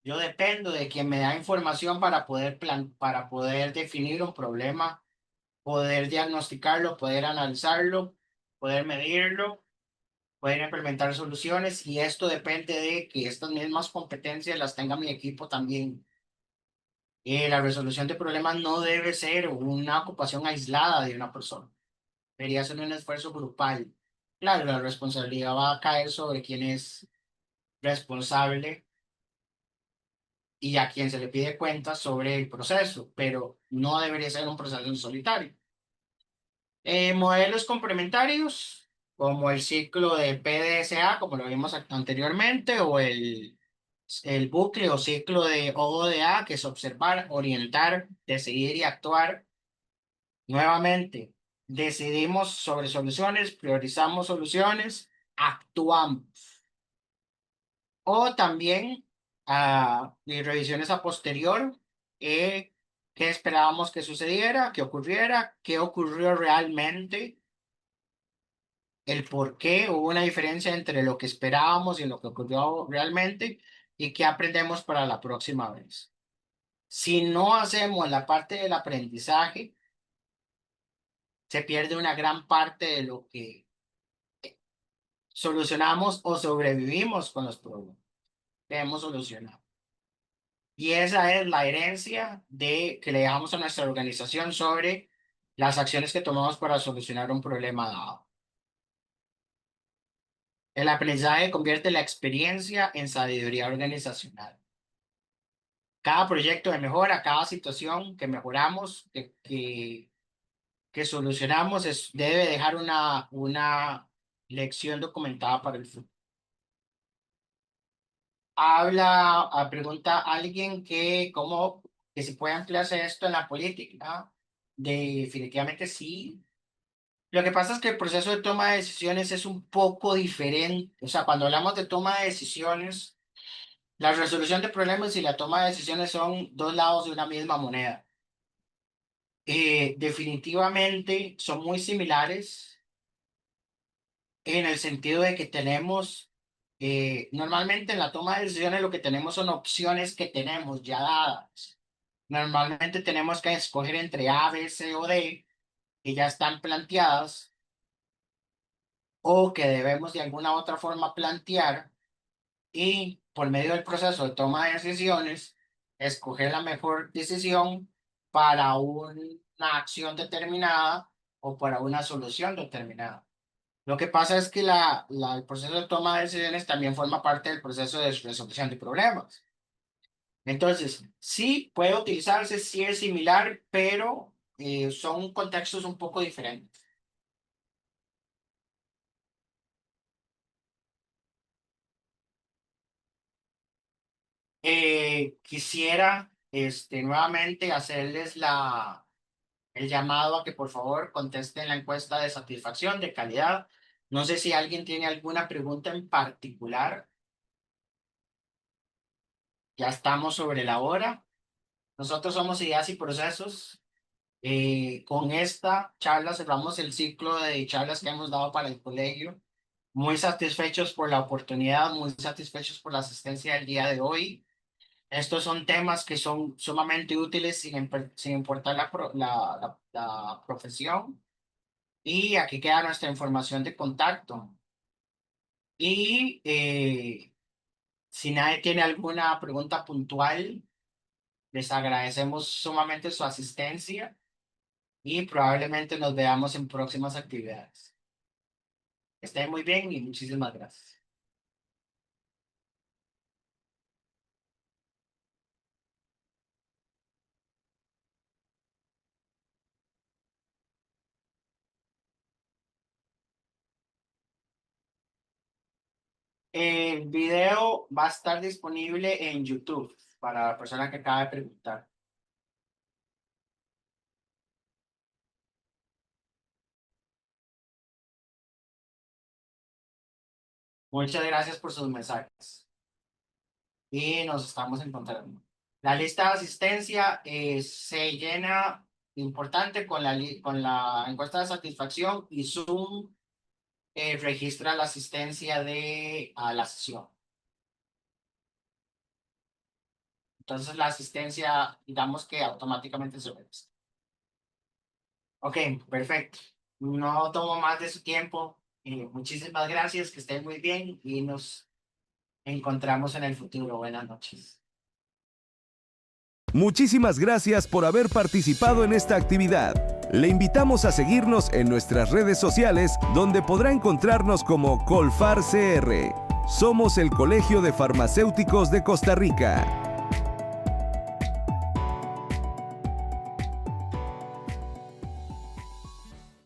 yo dependo de quien me da información para poder definir un problema, poder diagnosticarlo, poder analizarlo, poder medirlo, poder implementar soluciones y esto depende de que estas mismas competencias las tenga mi equipo también. La resolución de problemas no debe ser una ocupación aislada de una persona. Debería ser un esfuerzo grupal. Claro, la responsabilidad va a caer sobre quien es responsable y a quien se le pide cuentas sobre el proceso, pero no debería ser un proceso en solitario. Modelos complementarios, como el ciclo de PDSA, como lo vimos anteriormente, o el bucle o ciclo de OODA, que es observar, orientar, decidir y actuar. Nuevamente, decidimos sobre soluciones, priorizamos soluciones, actuamos. O también y revisiones a posterior, qué esperábamos que sucediera, qué ocurriera, qué ocurrió realmente, el por qué hubo una diferencia entre lo que esperábamos y lo que ocurrió realmente y qué aprendemos para la próxima vez. Si no hacemos la parte del aprendizaje, se pierde una gran parte de lo que solucionamos o sobrevivimos con los problemas que hemos solucionado. Y esa es la herencia que le dejamos a nuestra organización sobre las acciones que tomamos para solucionar un problema dado. El aprendizaje convierte la experiencia en sabiduría organizacional. Cada proyecto de mejora, cada situación que mejoramos, que solucionamos, debe dejar una lección documentada para el futuro. Pregunta a alguien que, si puede emplearse esto en la política. Definitivamente sí. Lo que pasa es que el proceso de toma de decisiones es un poco diferente. O sea, cuando hablamos de toma de decisiones, la resolución de problemas y la toma de decisiones son dos lados de una misma moneda. Definitivamente son muy similares en el sentido de que tenemos, normalmente en la toma de decisiones lo que tenemos son opciones que tenemos ya dadas. Normalmente tenemos que escoger entre A, B, C o D, que ya están planteadas o que debemos de alguna otra forma plantear y por medio del proceso de toma de decisiones, escoger la mejor decisión para una acción determinada o para una solución determinada. Lo que pasa es que el proceso de toma de decisiones también forma parte del proceso de resolución de problemas. Entonces, sí puede utilizarse, sí es similar, pero son contextos un poco diferentes. Quisiera nuevamente hacerles el llamado a que por favor contesten la encuesta de satisfacción de calidad. No sé si alguien tiene alguna pregunta en particular. Ya estamos sobre la hora. Nosotros somos Ideas y Procesos. Con esta charla cerramos el ciclo de charlas que hemos dado para el colegio. Muy satisfechos por la oportunidad, muy satisfechos por la asistencia del día de hoy. Estos son temas que son sumamente útiles sin importar la profesión. Y aquí queda nuestra información de contacto. Y si nadie tiene alguna pregunta puntual, les agradecemos sumamente su asistencia y probablemente nos veamos en próximas actividades. Estén muy bien y muchísimas gracias. El video va a estar disponible en YouTube para la persona que acaba de preguntar. Muchas gracias por sus mensajes y nos estamos encontrando. La lista de asistencia se llena importante con con la encuesta de satisfacción y Zoom registra la asistencia a la sesión. Entonces la asistencia, digamos que automáticamente se registra. Ok, perfecto. No tomo más de su tiempo. Muchísimas gracias, que estén muy bien y nos encontramos en el futuro. Buenas noches. Muchísimas gracias por haber participado en esta actividad. Le invitamos a seguirnos en nuestras redes sociales, donde podrá encontrarnos como Colfar CR. Somos el Colegio de Farmacéuticos de Costa Rica.